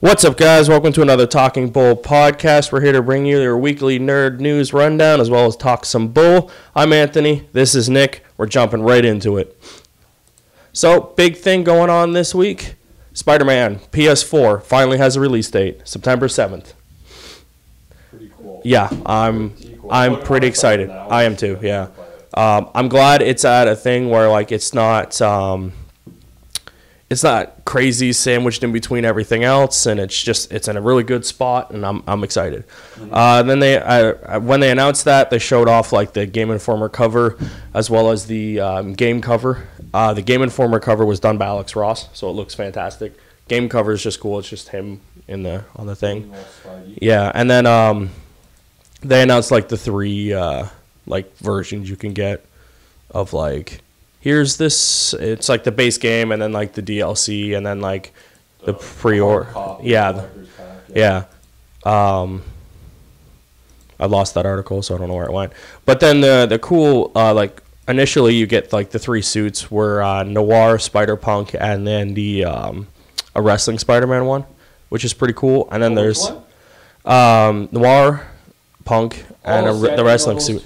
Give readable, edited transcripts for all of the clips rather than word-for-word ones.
What's up, guys? Welcome to another Talking Bull podcast. We're here to bring you your weekly nerd news rundown as well as talk some bull. I'm Anthony. This is Nick. We're jumping right into it. So, big thing going on this week. Spider-Man PS4 finally has a release date, September 7th. Pretty cool. Yeah, I'm pretty excited. I am too, yeah. I'm glad it's at a thing where like it's not crazy sandwiched in between everything else, and it's in a really good spot, and I'm excited. Then when they announced that, they showed off like the Game Informer cover as well as the game cover. The Game Informer cover was done by Alex Ross, so it looks fantastic. Game cover is just cool. It's just him on the thing. Yeah, and then they announced like the three like versions you can get of like. Here's this. It's like the base game, and then like the DLC, and then like the pre-order. Yeah. I lost that article, so I don't know where it went. But then the cool like initially you get like the three suits were Noir, Spider-Punk, and then the a wrestling Spider-Man one, which is pretty cool. And then there's Noir, Punk, and the wrestling suit.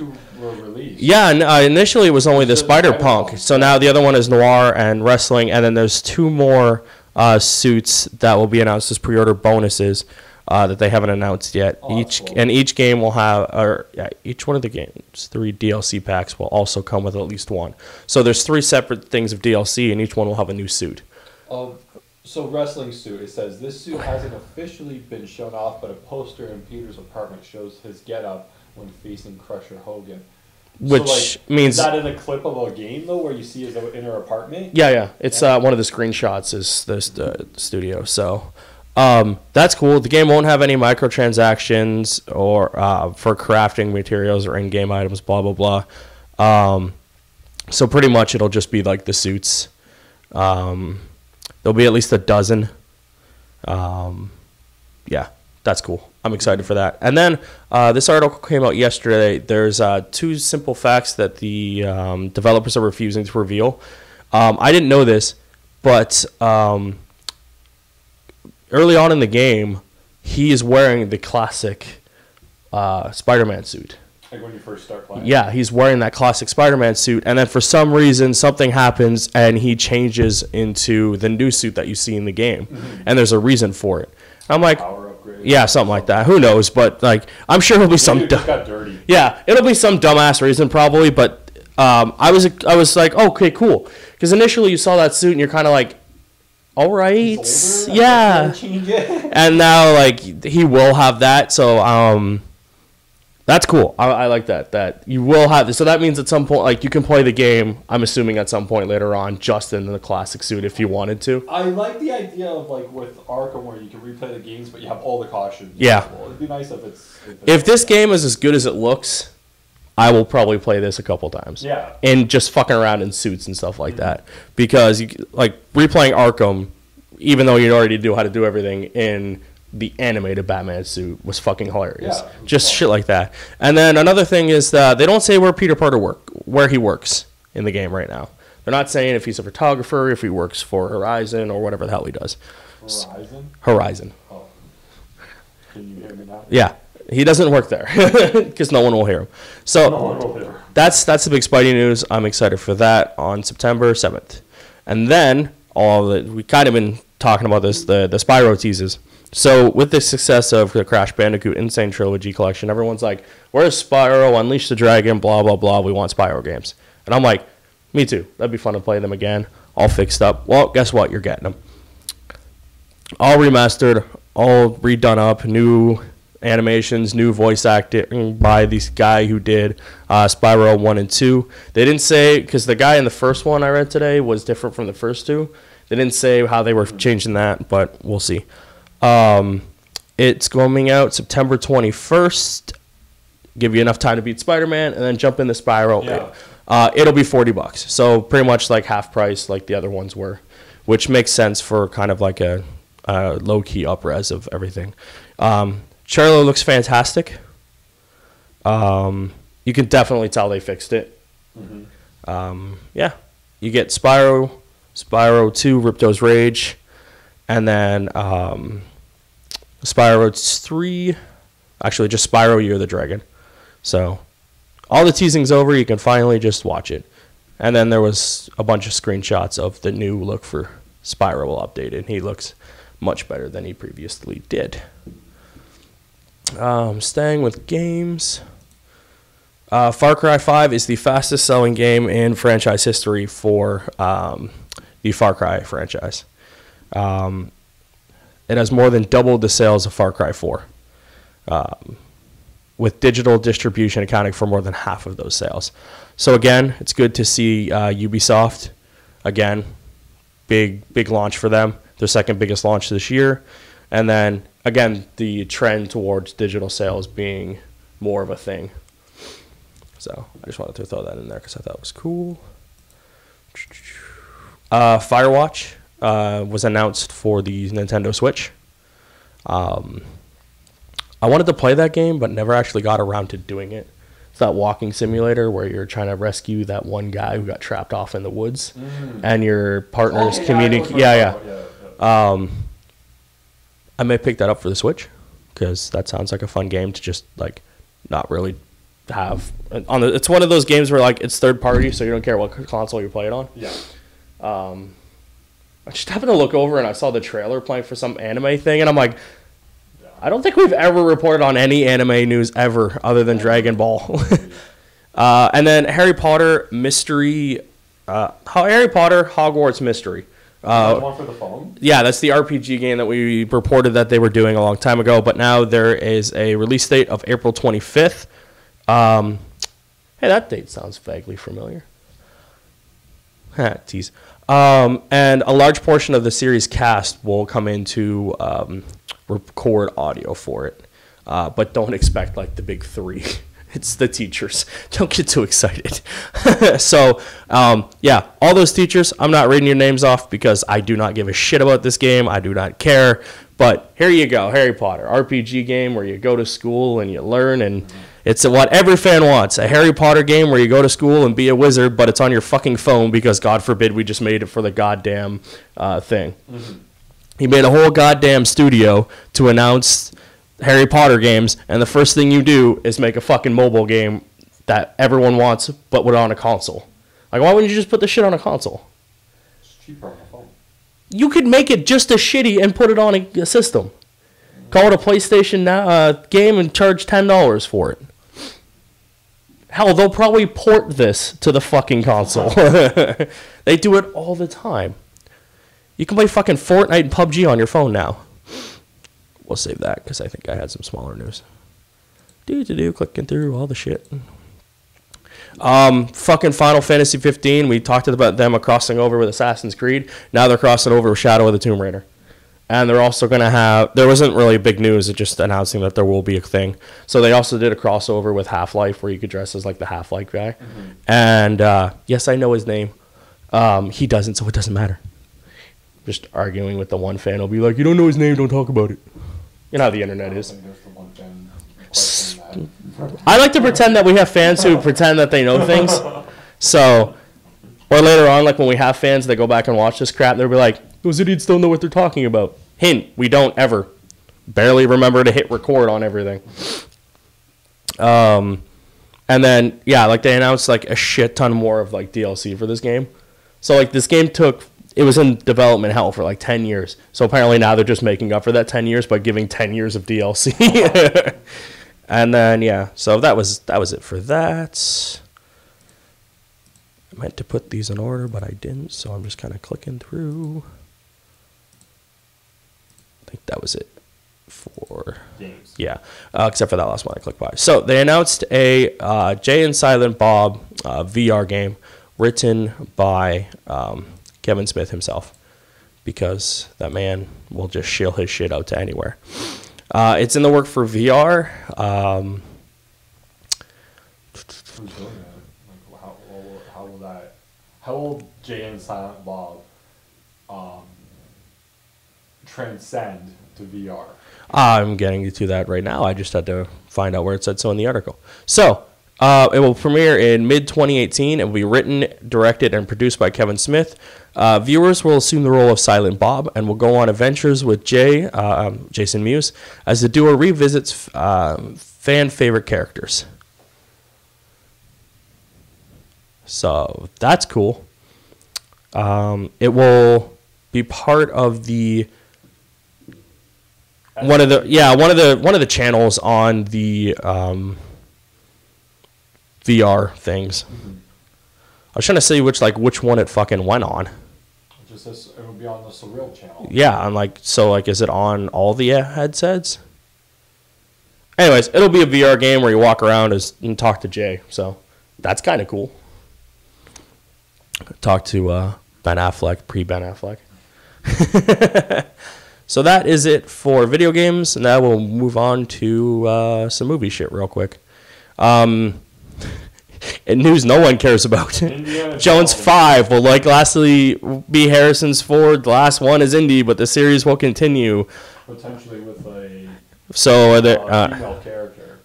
Yeah, initially it was only the Spider-Punk. So now the other one is Noir and Wrestling, and then there's two more suits that will be announced as pre-order bonuses that they haven't announced yet. Each game will have, each one of the games, 3 DLC packs will also come with at least one. So there's 3 separate things of DLC, and each one will have a new suit. So wrestling suit, it says, this suit hasn't officially been shown off, but a poster in Peter's apartment shows his getup when facing Crusher Hogan. Which so, like, means... Is that in a clip of a game, though, where you see his inner apartment? Yeah. It's one of the screenshots is the studio. So that's cool. The game won't have any microtransactions or for crafting materials or in-game items, blah, blah, blah. So pretty much it'll just be like the suits. There'll be at least a dozen. Yeah, that's cool. I'm excited for that. And then this article came out yesterday. There's 2 simple facts that the developers are refusing to reveal. I didn't know this, but early on in the game, he is wearing the classic Spider-Man suit. Like when you first start playing? Yeah, he's wearing that classic Spider-Man suit, and then for some reason, something happens, and he changes into the new suit that you see in the game. Mm-hmm. And there's a reason for it. I'm like... Yeah, something like that. Who knows? But like, I'm sure it'll be some. Got dirty. Yeah, it'll be some dumbass reason probably. But I was like, okay, cool. Because initially you saw that suit and you're kind of like, all right, yeah. And now like he will have that, so that's cool. I like that. That you will have this. So that means at some point, like you can play the game. I'm assuming at some point later on, just in the classic suit if you wanted to. I like the idea of like with Arkham where you can replay the games, but you have all the cautions. Yeah. It'd be nice if this game is as good as it looks, I will probably play this a couple times. Yeah. And just fucking around in suits and stuff like that, because like replaying Arkham, even though you already knew how to do everything in the animated Batman suit, was fucking hilarious. Yeah, just shit like that. And then another thing is that they don't say where Peter Parker where he works in the game right now. They're not saying if he's a photographer, if he works for Horizon, or whatever the hell he does. Horizon. Oh. Can you hear me now? Yeah. He doesn't work there because no one will hear him. So that's the big Spidey news. I'm excited for that on September 7th. And then we kind of been talking about this, the Spyro teases. So with the success of the Crash Bandicoot Insane Trilogy collection, everyone's like, where's Spyro? Unleash the Dragon, blah, blah, blah. We want Spyro games. And I'm like, me too. That'd be fun to play them again. All fixed up. Well, guess what? You're getting them. All remastered, all redone up, new animations, new voice acting by this guy who did Spyro 1 and 2. They didn't say, because the guy in the first one I read today was different from the first 2. They didn't say how they were changing that, but we'll see. It's coming out September 21st. Give you enough time to beat Spider-Man, and then jump into Spyro. Yeah. It'll be $40, so pretty much like half price, like the other ones were, which makes sense for kind of like a low-key up-res of everything. Charlo looks fantastic. You can definitely tell they fixed it. Mm-hmm. Yeah, you get Spyro 2, Ripto's Rage, and then Spyro 3, actually just Spyro Year of the Dragon. So all the teasing's over. You can finally just watch it. And then there was a bunch of screenshots of the new look for Spyro updated. He looks much better than he previously did. Staying with games. Far Cry 5 is the fastest selling game in franchise history for the Far Cry franchise. It has more than doubled the sales of Far Cry 4, with digital distribution accounting for more than half of those sales. So again, it's good to see Ubisoft, again, big launch for them, their second biggest launch this year. And then, again, the trend towards digital sales being more of a thing. So I just wanted to throw that in there because I thought it was cool. Firewatch was announced for the Nintendo Switch. I wanted to play that game, but never actually got around to doing it. It's that walking simulator where you're trying to rescue that one guy who got trapped off in the woods, and your partner's communicate. I may pick that up for the Switch because that sounds like a fun game to just like not really have on the. It's one of those games where like it's third party, so you don't care what console you play it on. Yeah. I just happened to look over and I saw the trailer playing for some anime thing, and I'm like, I don't think we've ever reported on any anime news ever other than Dragon Ball. And then Harry Potter Mystery, Harry Potter Hogwarts Mystery. One for the phone? Yeah, that's the RPG game that we reported that they were doing a long time ago, but now there is a release date of April 25th. Hey, that date sounds vaguely familiar. Tease. And a large portion of the series cast will come in to record audio for it. But don't expect like the big three. It's the teachers. Don't get too excited. So, yeah, all those teachers, I'm not reading your names off because I do not give a shit about this game. I do not care. But here you go, Harry Potter, RPG game where you go to school and you learn, and it's what every fan wants. A Harry Potter game where you go to school and be a wizard, but it's on your fucking phone because, God forbid, we just made it for the goddamn thing. Mm-hmm. He made a whole goddamn studio to announce Harry Potter games, and the first thing you do is make a fucking mobile game that everyone wants, but with on a console. Like, why wouldn't you just put the shit on a console? It's cheaper on the phone. You could make it just as shitty and put it on a system. Call it a PlayStation game and charge $10 for it. Hell, they'll probably port this to the fucking console. They do it all the time. You can play fucking Fortnite and PUBG on your phone now. We'll save that because I think I had some smaller news. Clicking through all the shit. Fucking Final Fantasy 15. We talked about them crossing over with Assassin's Creed. Now they're crossing over with Shadow of the Tomb Raider. And they're also going to have... There wasn't really big news. It's just announcing that there will be a thing. So they also did a crossover with Half-Life where you could dress as like the Half-Life guy. Mm-hmm. And yes, I know his name. He doesn't, so it doesn't matter. Just arguing with the one fan. He'll be like, you don't know his name, don't talk about it. You know how the internet is. I like to pretend that we have fans who pretend that they know things. So, or later on, like when we have fans that go back and watch this crap, they'll be like, those idiots don't know what they're talking about. Hint, we don't ever. Barely remember to hit record on everything. And then, yeah, like they announced like a shit ton more of like DLC for this game. So like this game it was in development hell for like 10 years. So apparently now they're just making up for that 10 years by giving 10 years of DLC. And then, yeah, so that was it for that. I meant to put these in order, but I didn't, so I'm just kind of clicking through. I think that was it for games. Yeah, except for that last one I clicked by. So they announced a Jay and Silent Bob VR game written by Kevin Smith himself, because that man will just shill his shit out to anywhere. It's in the work for VR. Who's doing that? Like, how will Jay and Silent Bob transcend to VR? I'm getting to that right now. I just had to find out where it said so in the article. So, It will premiere in mid-2018. It will be written, directed, and produced by Kevin Smith. Viewers will assume the role of Silent Bob and will go on adventures with Jason Mewes, as the duo revisits fan-favorite characters. So that's cool. It will be part of the one of the channels on the VR things. Mm-hmm. I was trying to see which one it fucking went on. It would be on the Surreal channel. Yeah, I'm like, is it on all the headsets? Anyways, it'll be a VR game where you walk around and talk to Jay. So that's kind of cool. Talk to Ben Affleck, pre-Ben Affleck. So that is it for video games. Now we'll move on to some movie shit real quick. In news no one cares about. Jones 5 will lastly be Harrison's 4. The last one is Indy, but the series will continue. Potentially with a female character.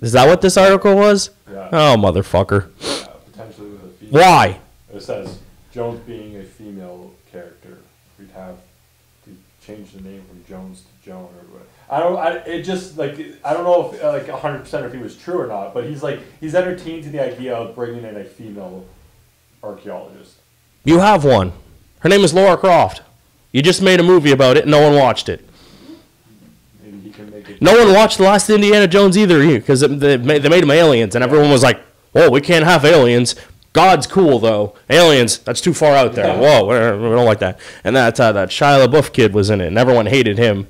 Is that what this article was? Yeah. Oh, motherfucker. Yeah, potentially with a female. Why? It says, Jones being a female character, we'd have to change the name from Jones to Joan or whatever. I don't know if 100% if he was true or not, but he's entertained to the idea of bringing in a female archaeologist. You have one. Her name is Laura Croft. You just made a movie about it and no one watched it. Maybe he can make it. No one watched the last Indiana Jones either, because they made them aliens and everyone was like, "Whoa, we can't have aliens. God's cool though. Aliens, that's too far out there. Yeah. Whoa, we don't like that." And that Shia LaBeouf kid was in it and everyone hated him.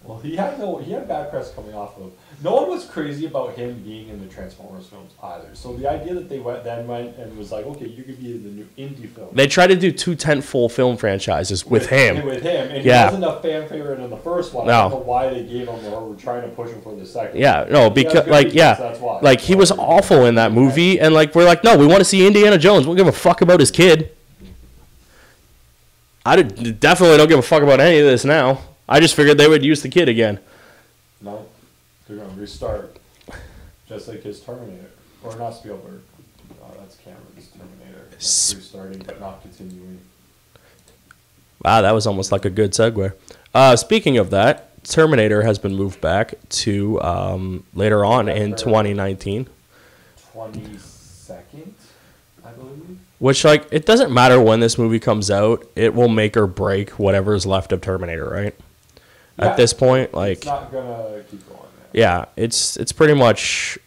Well, he had bad press coming off of him. No one was crazy about him being in the Transformers films either. So the idea that they went and was like, okay, you could be in the new indie film. They tried to do 2 tentpole film franchises with him. With him, and yeah. He wasn't a fan favorite in the first one. No. I don't know why they gave him or were trying to push him for the second. Yeah, no, because that's why. he was awful in that movie, and we're like, no, we want to see Indiana Jones. We don't give a fuck about his kid. I definitely don't give a fuck about any of this now. I just figured they would use the kid again. No, they're going to restart. Just like his Terminator. Or not Spielberg. That's Cameron's Terminator. That's restarting but not continuing. Wow, that was almost like a good segue. Speaking of that, Terminator has been moved back to later on in 2019. 22nd, I believe. Which, it doesn't matter when this movie comes out. It will make or break whatever is left of Terminator, right? At this point, it's not gonna keep going. Yeah, it's pretty much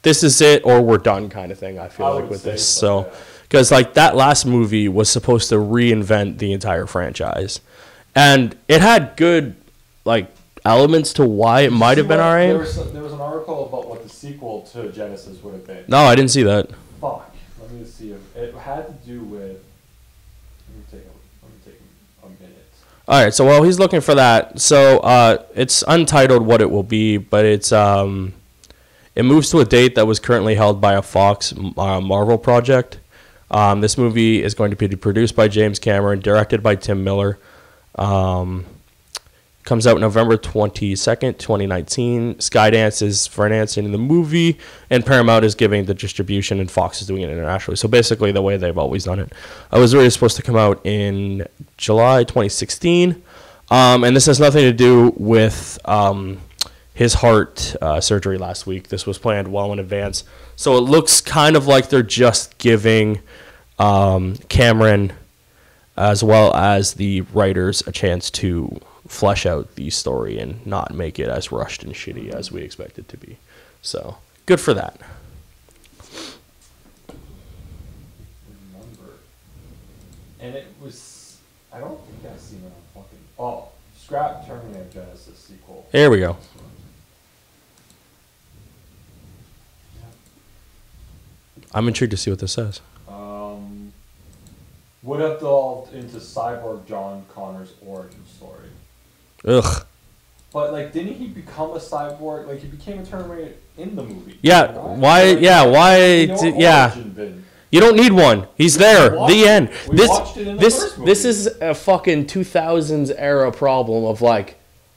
this is it or we're done kind of thing. I feel like with this, so because that last movie was supposed to reinvent the entire franchise, and it had good elements to why it might have been alright. There was an article about what the sequel to Genesis would have been. No, I didn't see that. Fuck. Let me see if it had to do with. Let me take a minute. All right, so while he's looking for that, so it's untitled what it will be, but it moves to a date that was currently held by a Fox Marvel project. This movie is going to be produced by James Cameron, directed by Tim Miller. Comes out November 22nd, 2019. Skydance is financing the movie, and Paramount is giving the distribution, and Fox is doing it internationally. So basically the way they've always done it. It was really supposed to come out in July 2016, and this has nothing to do with his heart surgery last week. This was planned well in advance. So it looks kind of like they're just giving Cameron, as well as the writers, a chance to flesh out the story and not make it as rushed and shitty as we expect it to be. So good for that. Remember, and it was. I don't think I've seen it on fucking. Oh, scrap Terminator Genesis sequel. Here we go. I'm intrigued to see what this says. Would have delved into Cyborg John Connor's origin story. Ugh. But didn't he become a cyborg? He became a Terminator in the movie. Yeah. Right? Why? Yeah. Why? Yeah. You don't need one. He's there. The end. This is a fucking 2000s era problem of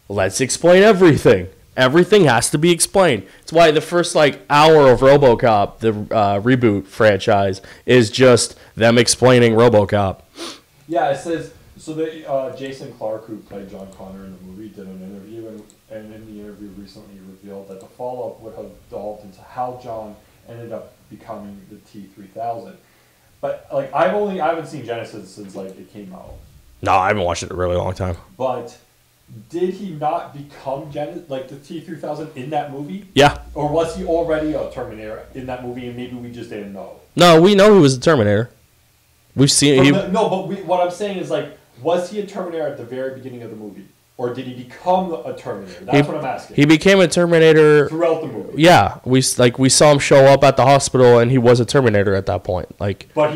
let's explain everything. Everything has to be explained. It's why the first like hour of RoboCop, the reboot franchise, is just them explaining RoboCop. Yeah, it says so. That Jason Clarke, who played John Connor in the movie, did an interview, and in the interview recently revealed that the follow-up would have delved into how John ended up becoming the T-3000. But like I haven't seen Genesis since like it came out. No, I haven't watched it in a really long time. But did he not become the T-3000 in that movie? Yeah. Or was he already a Terminator in that movie and maybe we just didn't know? No, we know he was a Terminator. We've seen him. What I'm saying is like, was he a Terminator at the very beginning of the movie? Or did he become a Terminator? That's what I'm asking. He became a Terminator throughout the movie. Yeah, we saw him show up at the hospital, and he was a Terminator at that point. Like, but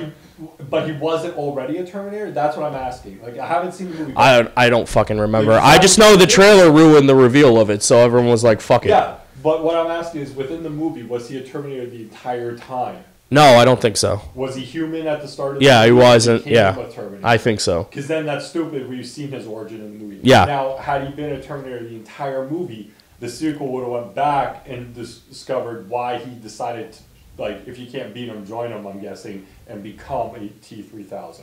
he wasn't already a Terminator. That's what I'm asking. Like, I haven't seen the movie. I don't fucking remember. I just know the trailer ruined the reveal of it, so everyone was like, "Fuck it." Yeah, but what I'm asking is, within the movie, was he a Terminator the entire time? No, I don't think so. Was he human at the start of the movie? Yeah, he wasn't. Yeah, I think so. Because then that's stupid. We've seen his origin in the movie. Yeah. Now, had he been a Terminator the entire movie, the sequel would have went back and discovered why he decided to, like, if you can't beat him, join him, I'm guessing, and become a T-3000.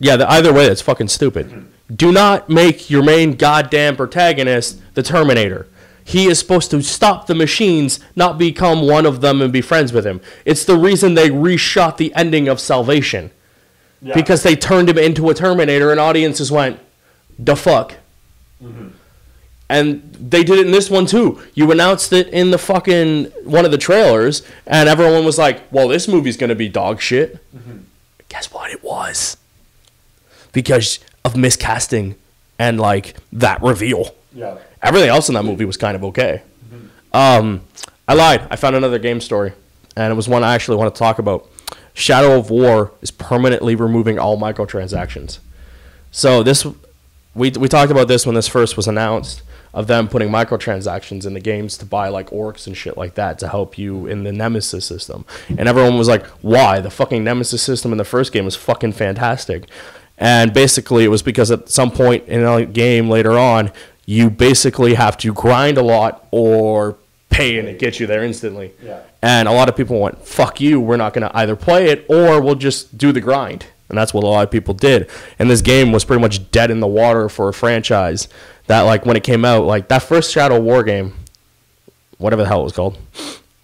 Yeah, either way, that's fucking stupid. Do not make your main goddamn protagonist the Terminator. He is supposed to stop the machines, not become one of them and be friends with him. It's the reason they reshot the ending of Salvation. Yeah. Because they turned him into a Terminator and audiences went, the fuck? Mm-hmm. And they did it in this one too. You announced it in the fucking one of the trailers, and everyone was like, well, this movie's going to be dog shit. Mm-hmm. Guess what? It was. Because of miscasting and, like, that reveal. Yeah. Everything else in that movie was kind of okay. Mm-hmm. I lied. I found another game story, and it was one I actually want to talk about. Shadow of War is permanently removing all microtransactions. So this, we talked about this when this first was announced, of them putting microtransactions in the games to buy like orcs and shit like that to help you in the Nemesis system. And everyone was like, why? The fucking Nemesis system in the first game was fucking fantastic. And basically it was because at some point in a game later on, you basically have to grind a lot or pay and it gets you there instantly. Yeah. And a lot of people went, fuck you, we're not going to either play it or we'll just do the grind. And that's what a lot of people did. And this game was pretty much dead in the water for a franchise that, like, when it came out, like, that first Shadow War game, whatever the hell it was called,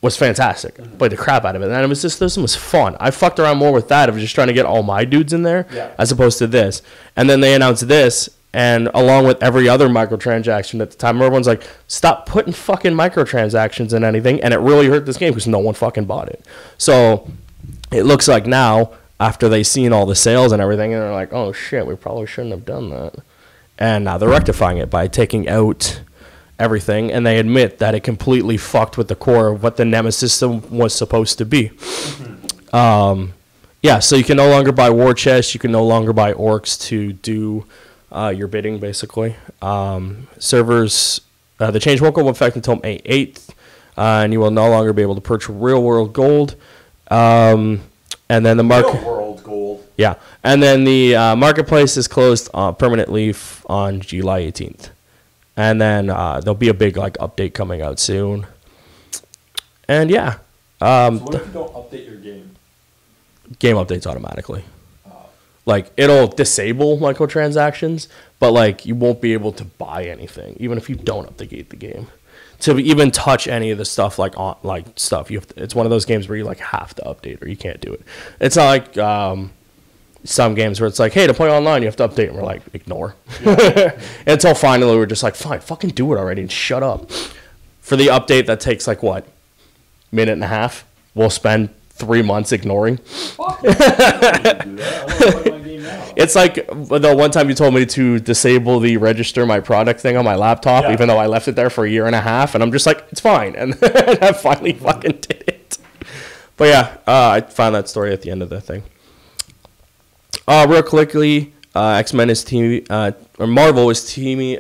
was fantastic. Mm-hmm. Played the crap out of it. And the system was fun. I fucked around more with that of just trying to get all my dudes in there as opposed to this. And then they announced this, and along with every other microtransaction at the time, everyone's like, stop putting fucking microtransactions in anything. And it really hurt this game because no one fucking bought it. So it looks like now, after they seen all the sales and everything, and they're like, oh shit, we probably shouldn't have done that. And now they're rectifying it by taking out everything, and they admit that it completely fucked with the core of what the Nemesis system was supposed to be. Mm-hmm. Yeah, so you can no longer buy war chests, you can no longer buy orcs to do your bidding, basically. Servers, the change won't go into effect until May 8th, and you will no longer be able to purchase real-world gold. And then the real-world gold. Yeah, and then the marketplace is closed permanently on July 18th. And then there'll be a big like update coming out soon. And yeah. So what if you don't update your game? Game updates automatically. Like, it'll disable microtransactions, but like you won't be able to buy anything, even if you don't update the game. To even touch any of the stuff like stuff, you have to, it's one of those games where you like have to update or you can't do it. It's not like some games where it's like, hey, to play online, you have to update, and we're like, ignore. Yeah. Until finally we're just like, fine, fucking do it already and shut up. For the update that takes like, what, minute and a half, we'll spend 3 months ignoring. It's like the one time you told me to disable the register my product thing on my laptop, even though I left it there for 1.5 years, and I'm just like, it's fine. And I finally fucking did it. But yeah, I found that story at the end of the thing. Real quickly, X-Men is teaming, or Marvel is teaming.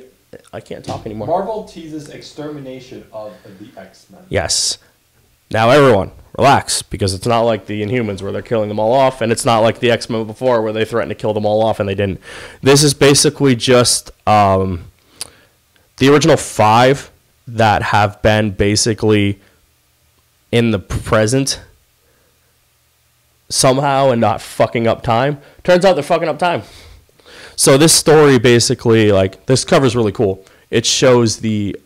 I can't talk anymore. Marvel teases extermination of the X-Men. Yes. Now everyone, relax, because it's not like the Inhumans where they're killing them all off, and it's not like the X-Men before where they threatened to kill them all off and they didn't. This is basically just the original 5 that have been basically in the present somehow and not fucking up time. Turns out they're fucking up time. So this story basically, like, this cover's really cool. It shows the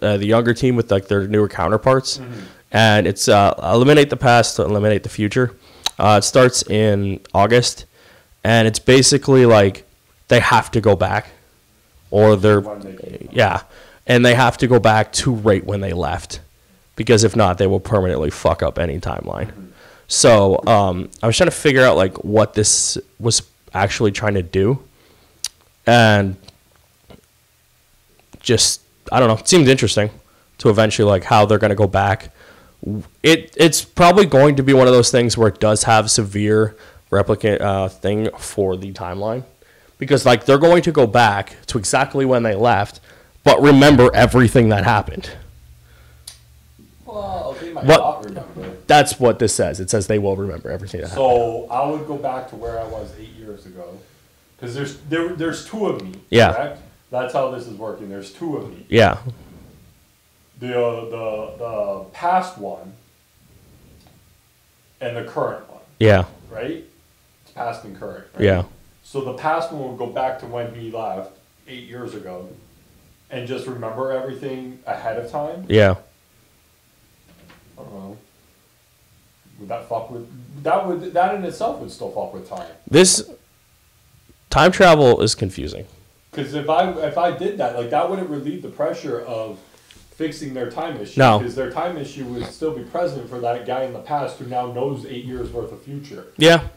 younger team with like their newer counterparts, and it's eliminate the past to eliminate the future. It starts in August, and it's basically like they have to go back, or and they have to go back to right when they left, because if not, they will permanently fuck up any timeline. So I was trying to figure out like what this was actually trying to do, and just, I don't know, it seemed interesting to eventually like how they're going to go back. It's probably going to be one of those things where it does have severe replicant thing for the timeline, because like they're going to go back to exactly when they left, but remember everything that happened. Well, they might not remember. That's what this says. It says they will remember everything that happened. So I would go back to where I was 8 years ago, because there's 2 of me. Yeah. Correct? That's how this is working. There's 2 of me. Yeah. The past one and the current one. Yeah. Right? It's past and current. Right? Yeah. So the past one will go back to when he left 8 years ago, and just remember everything ahead of time. Yeah. I don't know. Would that fuck with that in itself would still fuck with time? This time travel is confusing. Because if I did that, like, that wouldn't relieve the pressure of fixing their time issue. No. Because their time issue would still be present for that guy in the past who now knows 8 years worth of future. Yeah.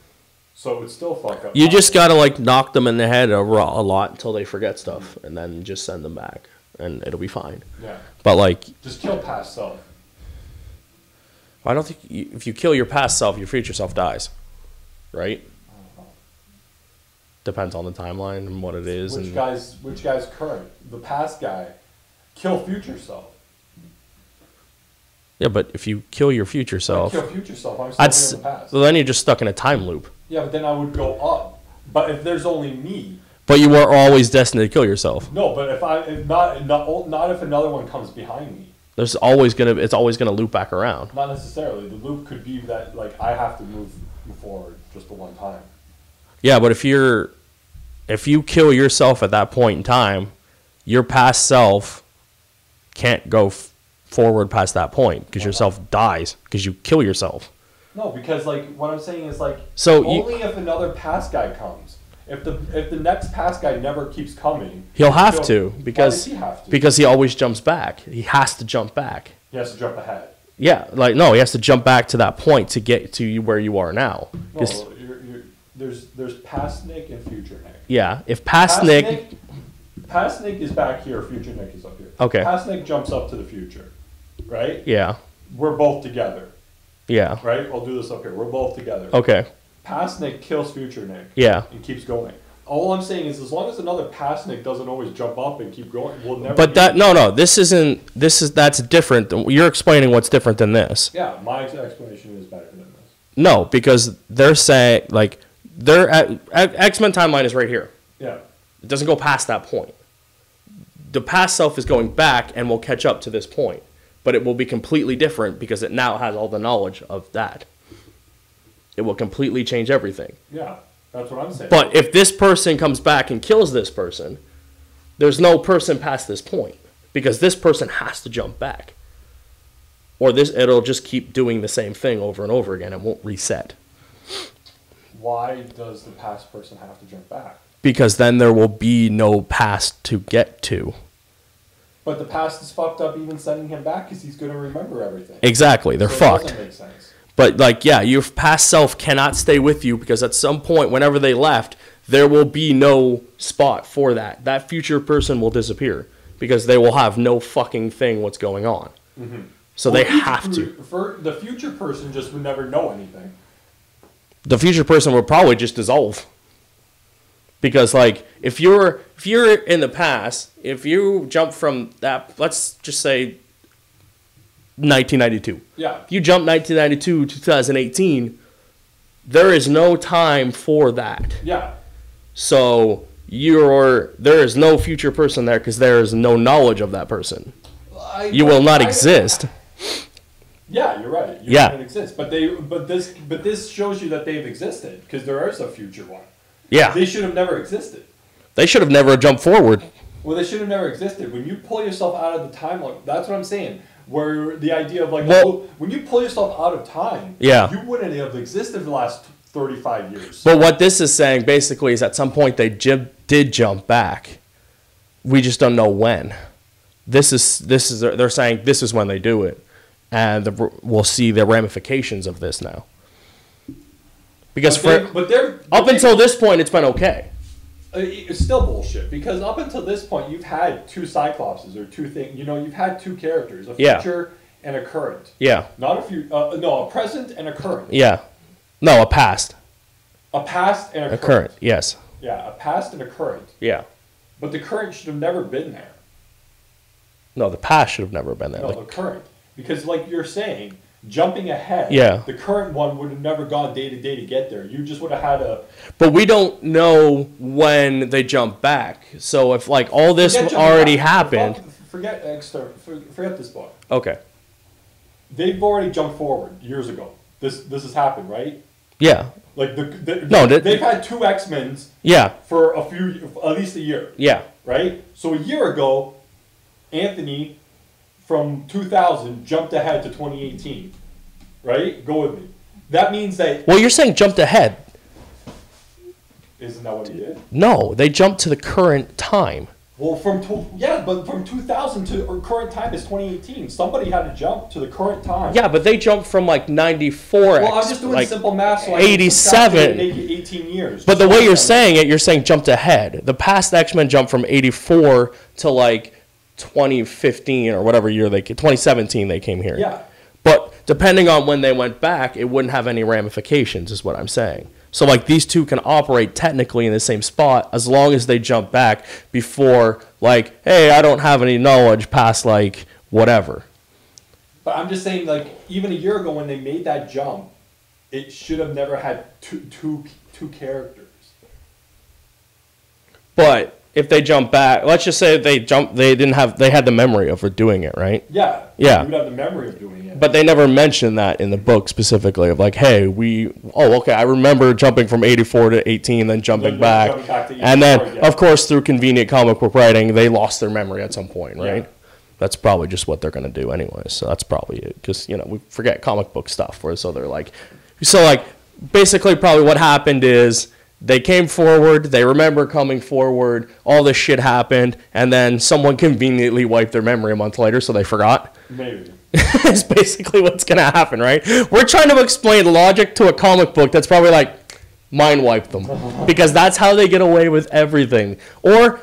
So it would still fuck up. You just gotta like knock them in the head a lot until they forget stuff, and then just send them back, and it'll be fine. Yeah. But like, just kill past self. I don't think if you kill your past self, your future self dies, right? I don't know. Depends on the timeline and what it is. Which guy's current? The past guy. Kill future self. Yeah, but if you kill your future self, kill future self. I'm still in the past. Well, then you're just stuck in a time loop. Yeah, but then I would go up. But if there's only me. But you were always destined to kill yourself. No, but if not if another one comes behind me. It's always gonna loop back around. Not necessarily. The loop could be that, like, I have to move forward just the one time. Yeah, but if you kill yourself at that point in time, your past self can't go forward past that point because yourself dies because you kill yourself. No, because like what I'm saying is like if another past guy comes. If the next past guy never keeps coming, he'll have to because why does he have to? Because he always jumps back. He has to jump back. He has to jump ahead. Yeah, like no, he has to jump back to that point to get to where you are now. No, there's past Nick and future Nick. Yeah, if past Nick is back here, future Nick is up here. Okay. Past Nick jumps up to the future, right? Yeah. We're both together. Yeah. Right? I'll do this up here. We're both together. Okay. Past Nick kills future Nick. Yeah. And keeps going. All I'm saying is, as long as another past Nick doesn't always jump up and keep going, we'll never. But that's different. You're explaining what's different than this. Yeah, my explanation is better than this. No, because they're saying like their X-Men timeline is right here. Yeah. It doesn't go past that point. The past self is going back and will catch up to this point, but it will be completely different because it now has all the knowledge of that. It will completely change everything. Yeah, that's what I'm saying. But if this person comes back and kills this person, there's no person past this point because this person has to jump back. Or it'll just keep doing the same thing over and over again. It won't reset. Why does the past person have to jump back? Because then there will be no past to get to. But the past is fucked up even sending him back because he's going to remember everything. Exactly. They're fucked. It doesn't make sense. But, like, yeah, your past self cannot stay with you because at some point, whenever they left, there will be no spot for that. That future person will disappear because they will have no fucking thing what's going on. Mm-hmm. So they have to. For the future person just would never know anything. The future person will probably just dissolve. Because, like, if you're in the past, if you jump from that, let's just say 1992. Yeah. If you jump 1992 to 2018, there is no time for that. Yeah. So there is no future person there because there is no knowledge of that person. You will not exist. Yeah, you're right. You Yeah. don't exist. But this shows you that they've existed because there is a future one. Yeah. They should have never existed. They should have never jumped forward. Well, they should have never existed. When you pull yourself out of the timeline, that's what I'm saying. Where the idea of like, when you pull yourself out of time, Yeah. you wouldn't have existed for the last 35 years. But what this is saying basically is at some point they did jump back. We just don't know when. They're saying this is when they do it, and we'll see the ramifications of this now. Because up until this point, it's been okay. It's still bullshit because up until this point, you've had two Cyclopses or two things. You know, you've had two characters, a future and a current. Yeah. Not a few. No, a present and a current. Yeah. No, a past. A past and a current. Current. Yes. Yeah, a past and a current. Yeah. But the current should have never been there. No, the past should have never been there. No, the current. Because like you're saying, jumping ahead, the current one would have never gone day to day to get there. You just would have had a... But we don't know when they jump back. So if like all this already happened... Forget this book. Okay. They've already jumped forward years ago. This has happened, right? Yeah. Like they've had two X-Men's for at least a year. Yeah. Right? So a year ago, Anthony from 2000 jumped ahead to 2018. Right? Go with me. That means that... Well, you're saying jumped ahead. Isn't that what he did? No, they jumped to the current time. Well, but from 2000 to current time is 2018. Somebody had to jump to the current time. Yeah, but they jumped from like 94. Well, I'm just doing like simple math. So 87. Make it 18 years. But the way you're saying it, you're saying jumped ahead. The past X-Men jumped from 84 to like 2015 or whatever year 2017 they came here. Yeah. But depending on when they went back, it wouldn't have any ramifications, is what I'm saying. So like these two can operate technically in the same spot as long as they jump back before like, hey, I don't have any knowledge past like whatever. But I'm just saying, like, even a year ago when they made that jump, it should have never had two characters. But if they jump back, let's just say they had the memory of doing it, right? Yeah. Yeah. You would have the memory of doing it. But they never mentioned that in the book specifically of like, hey, I remember jumping from 84 to 18, then jumping back. And then, of course, through convenient comic book writing, they lost their memory at some point, right? Yeah. That's probably just what they're going to do anyway. So that's probably it. Because, we forget comic book stuff. Basically probably what happened is they came forward, they remember coming forward, all this shit happened, and then someone conveniently wiped their memory a month later, so they forgot. Maybe. It's basically what's going to happen, right? We're trying to explain logic to a comic book that's probably like, mind wipe them. Because that's how they get away with everything. Or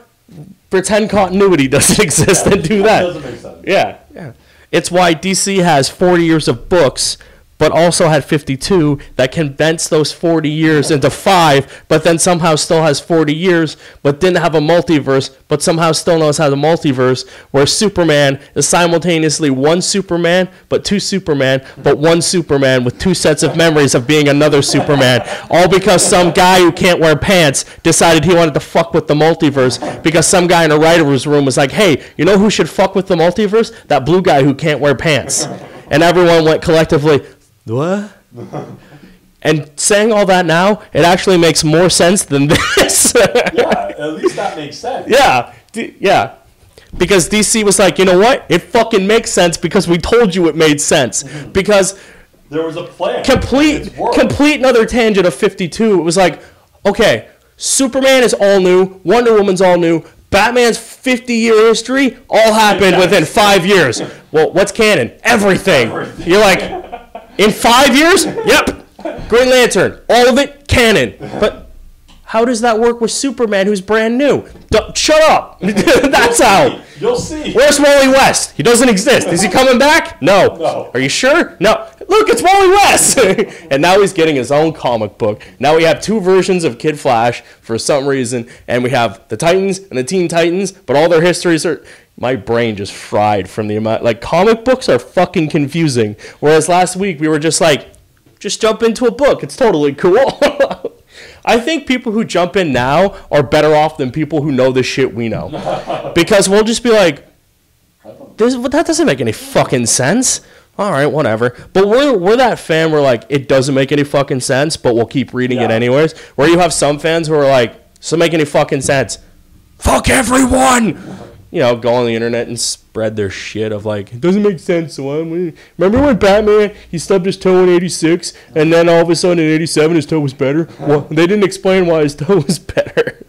pretend continuity doesn't exist and do that. Doesn't make sense. Yeah. It's why DC has 40 years of books, but also had 52 that condense those 40 years into 5, but then somehow still has 40 years, but didn't have a multiverse, but somehow still knows how to multiverse, where Superman is simultaneously one Superman, but two Superman, but one Superman with two sets of memories of being another Superman, all because some guy who can't wear pants decided he wanted to fuck with the multiverse, because some guy in a writer's room was like, hey, you know who should fuck with the multiverse? That blue guy who can't wear pants. And everyone went collectively, what? And saying all that now, it actually makes more sense than this. Yeah, at least that makes sense. Yeah. Because DC was like, you know what? It fucking makes sense because we told you it made sense. Because there was a plan. Complete another tangent of 52. It was like, okay, Superman is all new, Wonder Woman's all new, Batman's 50-year history all happened within 5 years. Well, what's canon? Everything. You're like, in 5 years? Yep. Green Lantern. All of it, canon. But how does that work with Superman, who's brand new? Shut up. That's how. You'll see. Where's Wally West? He doesn't exist. Is he coming back? No. Are you sure? No. Look, it's Wally West. And now he's getting his own comic book. Now we have two versions of Kid Flash for some reason. And we have the Titans and the Teen Titans, but all their histories are... My brain just fried from the amount... Like, comic books are fucking confusing. Whereas last week we were just like, just jump into a book. It's totally cool. I think people who jump in now are better off than people who know the shit we know. Because we'll just be like, that doesn't make any fucking sense. All right, whatever. But we're that fan where, like, it doesn't make any fucking sense, but we'll keep reading it anyways. Where you have some fans who are like, doesn't make any fucking sense. Fuck everyone! You know, go on the internet and spread their shit of like, it doesn't make sense. So remember when Batman, he stubbed his toe in 86, and then all of a sudden in 87 his toe was better? Well, they didn't explain why his toe was better.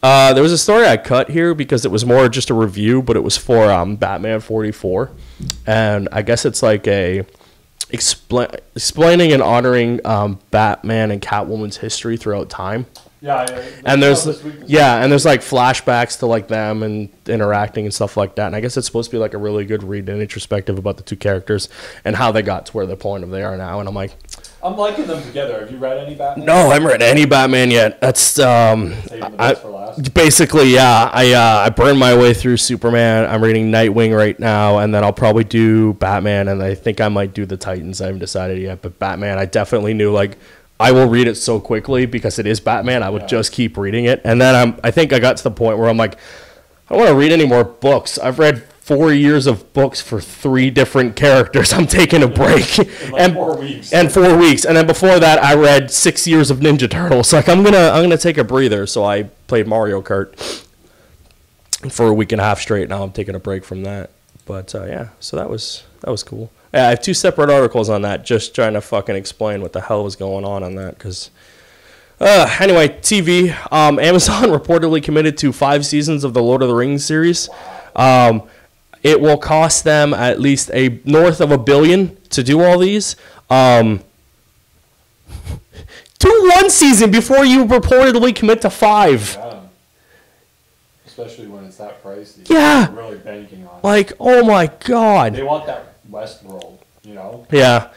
There was a story I cut here because it was more just a review, but it was for Batman 44. And I guess it's like a explaining and honoring Batman and Catwoman's history throughout time. And there's like flashbacks to like them and interacting and stuff like that. And I guess it's supposed to be like a really good read and introspective about the two characters and how they got to where the point of they are now. And I'm liking them together. Have you read any Batman? No, I haven't read any Batman yet. That's basically, yeah. I burned my way through Superman. I'm reading Nightwing right now, and then I'll probably do Batman, and I think I might do the Titans. I haven't decided yet, but Batman, I definitely knew like. I will read it so quickly because it is Batman. I would just keep reading it. And then I think I got to the point where I'm like, I don't want to read any more books. I've read 4 years of books for 3 different characters. I'm taking a break. And 4 weeks. And 4 weeks. And then before that, I read 6 years of Ninja Turtles. Like, I'm gonna take a breather. So I played Mario Kart for a week and a half straight. Now I'm taking a break from that. But, yeah, so that was cool. Yeah, I have 2 separate articles on that, just trying to fucking explain what the hell was going on that. Because, anyway, TV. Amazon reportedly committed to 5 seasons of the Lord of the Rings series. It will cost them at least north of $1 billion to do all these. Do 1 season before you reportedly commit to 5. Yeah. Especially when it's that pricey. Yeah. They're really banking on it. Like, oh my God. They want that Westworld, you know? Yeah.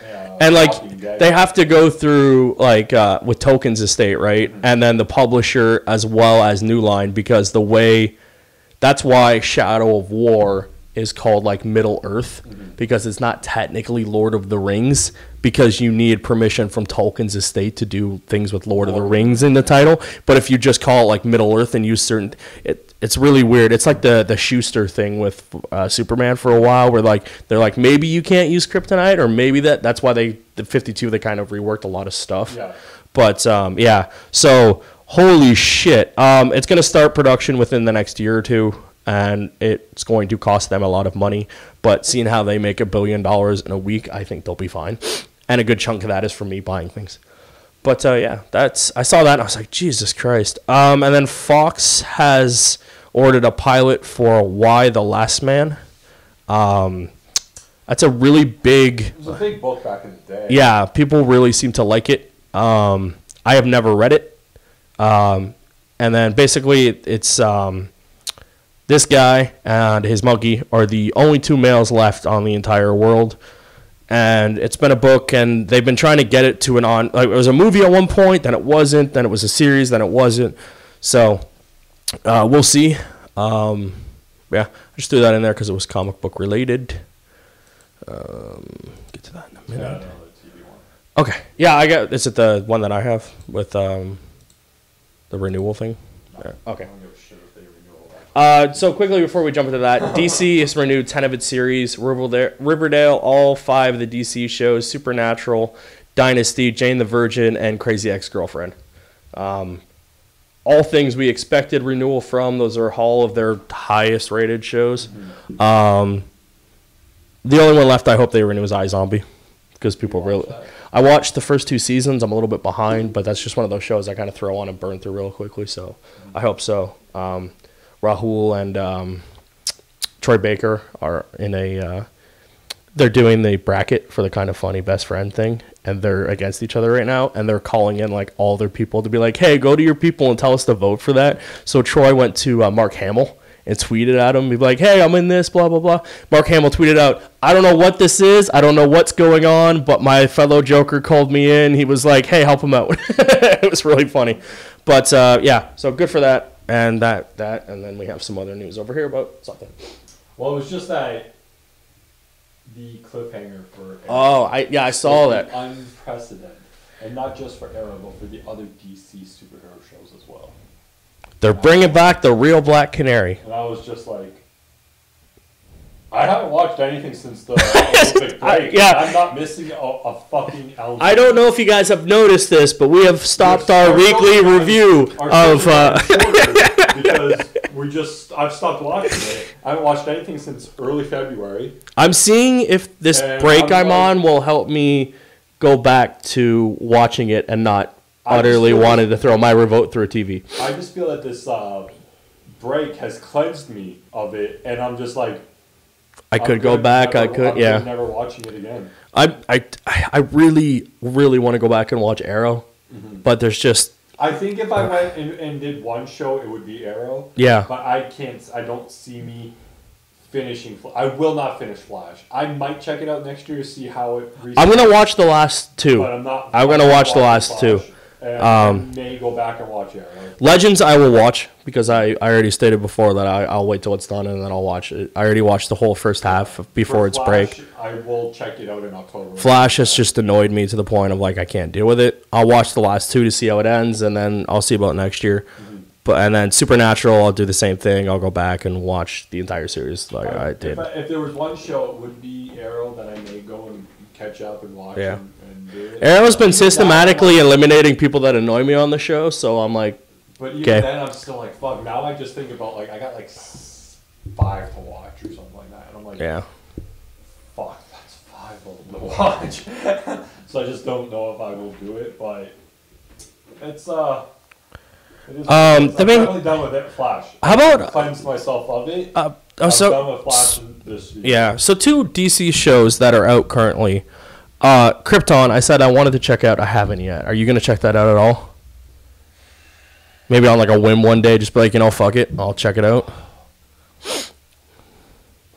And like they have to go through like with Tolkien's estate, right? Mm-hmm. And then the publisher as well as New Line, because that's why Shadow of War is called like Middle Earth, because it's not technically Lord of the Rings, because you need permission from Tolkien's estate to do things with Lord of the Rings in the title. But if you just call it like Middle Earth and use certain it's really weird. It's like the Schuster thing with Superman for a while, where like they're like, maybe you can't use kryptonite, or maybe that's why the 52 they kind of reworked a lot of stuff. Yeah. But yeah, so holy shit, it's gonna start production within the next year or 2, and it's going to cost them a lot of money. But seeing how they make $1 billion in a week, I think they'll be fine. And a good chunk of that is from me buying things. But yeah, I saw that and I was like, Jesus Christ. And then Fox has ordered a pilot for Why the Last Man. That's a really big... It was a big book back in the day. Yeah, people really seem to like it. I have never read it. And then basically it's this guy and his monkey are the only 2 males left on the entire world. And it's been a book, and they've been trying to get it to it was a movie at one point, then it wasn't, then it was a series, then it wasn't. So we'll see. Yeah, I just threw that in there because it was comic book related. Get to that in a minute. Yeah, the TV one. Okay, yeah, is it the one that I have with the renewal thing? No, yeah. Okay. So quickly before we jump into that, DC has renewed 10 of its series. Riverdale, all 5 of the DC shows, Supernatural, Dynasty, Jane the Virgin, and Crazy Ex-Girlfriend. All things we expected renewal from. Those are all of their highest rated shows. The only one left I hope they renew is iZombie, because people really... I watched the first 2 seasons. I'm a little bit behind, but that's just one of those shows I kind of throw on and burn through real quickly, so I hope so. Rahul and Troy Baker are in they're doing the bracket for the Kind of Funny best friend thing, and they're against each other right now, and they're calling in like all their people to be like, hey, go to your people and tell us to vote for that. So Troy went to Mark Hamill and tweeted at him, be like, hey, I'm in this, blah, blah, blah. Mark Hamill tweeted out, I don't know what this is, I don't know what's going on, but my fellow Joker called me in. He was like, hey, help him out. It was really funny. But yeah, so good for that. And that, and then we have some other news over here about something. Well, it was just that the cliffhanger for... I saw that. Unprecedented. And not just for Arrow, but for the other DC superhero shows as well. They're bringing back the real Black Canary. And I was just like, I haven't watched anything since the Olympic break. I'm not missing a fucking element. I don't know if you guys have noticed this, but we have stopped our weekly review of... because I've stopped watching it. I haven't watched anything since early February. I'm seeing if this break I'm on will help me go back to watching it and not utterly wanted to throw my remote through a TV. I just feel that this break has cleansed me of it, and I'm just like, I could go back. I'm never watching it again. I really, really want to go back and watch Arrow, but there's just... I think if I went and did one show, it would be Arrow. Yeah. But I don't see me finishing... I will not finish Flash. I might check it out next year to see how it... I'm going to watch the last two. But I'm going to watch the last two. And I may go back and watch Arrow. Legends I will watch because I already stated before that I'll wait till it's done and then I'll watch it. I already watched the whole first half before its break. I will check it out in October. Flash has just annoyed me to the point of like I can't deal with it. I'll watch the last two to see how it ends and then I'll see about next year. And then Supernatural, I'll do the same thing. I'll go back and watch the entire series like I did. If there was one show, it would be Arrow that I may go and catch up and watch. Yeah. And do it. Arrow's been systematically eliminating people that annoy me on the show, so I'm like, but even then, I'm still like, fuck. Now I just think about like I got like 5 to watch or something like that, and I'm like, yeah, fuck, that's 5 of them to watch. So I just don't know if I will do it, but it's I'm finally done with it. Flash. How about cleanse myself of it? I'm done with Flash this year. Yeah, so 2 DC shows that are out currently. Krypton, I said I wanted to check out. I haven't yet. Are you gonna check that out at all? Maybe on like a whim one day, just be like, fuck it, I'll check it out.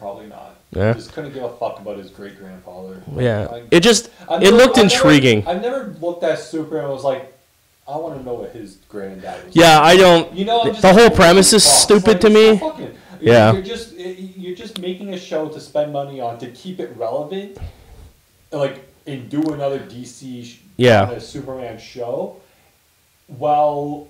Probably not. Yeah. I just couldn't give a fuck about his great grandfather. Yeah. It looked intriguing. I never looked at Superman and was like, I want to know what his granddad was. Yeah, like. I don't. The whole premise is stupid to me. Yeah. You're just making a show to spend money on to keep it relevant, like and do another DC Superman show, while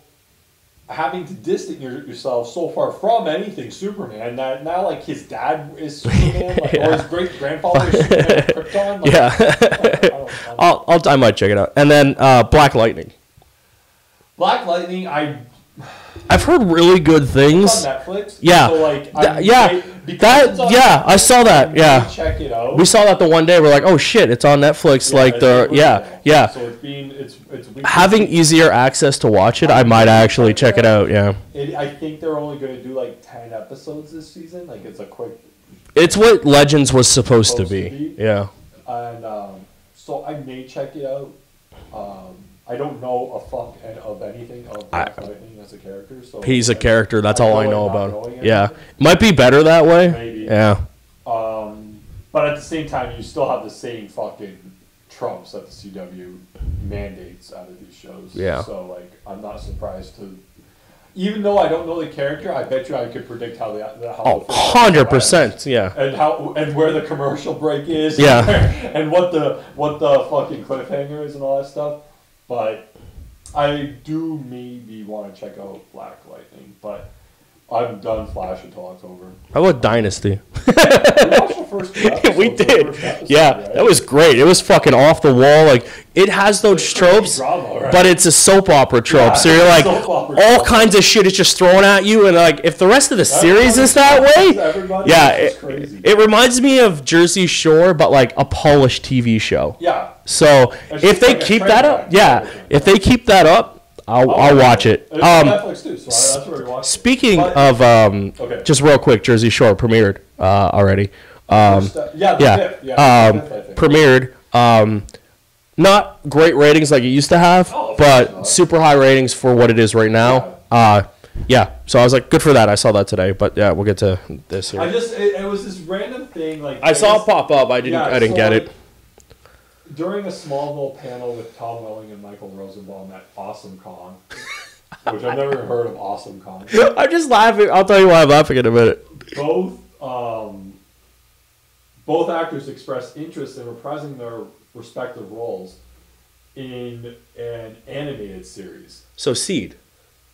having to distance yourself so far from anything Superman that now like his dad is Superman, like, or his great grandfather is Superman, Krypton. Like, I might check it out. And then Black Lightning. Black Lightning, I've heard really good things. It's on Netflix. Yeah. So like, I saw that. Yeah. Check it out. We saw that the one day. We're like, oh shit, it's on Netflix. Yeah. So it's having easier access to watch it. I might actually check it out. Yeah. I think they're only going to do like 10 episodes this season. Like it's a quick. It's what Legends was supposed to be. Yeah. And so I may check it out. I don't know a fuck of anything of Black Lightning as a character. So he's a character. That's all I know about him. Yeah, might be better that way. Maybe. Yeah. But at the same time, you still have the same fucking trumps that the CW mandates out of these shows. Yeah. So like, I'm not surprised to. Even though I don't know the character, I bet you I could predict how 100%, yeah. And where the commercial break is. Yeah. And what the fucking cliffhanger is and all that stuff. But I do maybe want to check out Black Lightning, but I'm done Flash until October. How about Dynasty? We watched the first 2 episodes. We did. Episode, right? That was great. It was fucking off the wall. Like it has those tropes, drama, right? But it's a soap opera trope. Yeah, so you're like, all kinds of shit is just thrown at you, and like, if the rest of the series is that way, it reminds me of Jersey Shore, but like a polished TV show. Yeah. So if they keep that up, I'll watch it. It's on Netflix too, so that's where we watch Speaking of, just real quick, Jersey Shore premiered already. Premiered. Not great ratings like it used to have, but super high ratings for what it is right now. So I was like, good for that. I saw that today, but yeah, we'll get to this here. It was this random thing like I saw it pop up. I didn't get it. During a Smallville panel with Tom Welling and Michael Rosenbaum at Awesome Con, which I've never heard of Awesome Con. I'm just laughing. I'll tell you why I'm laughing in a minute. Both actors expressed interest in reprising their respective roles. in an animated series. So Seed.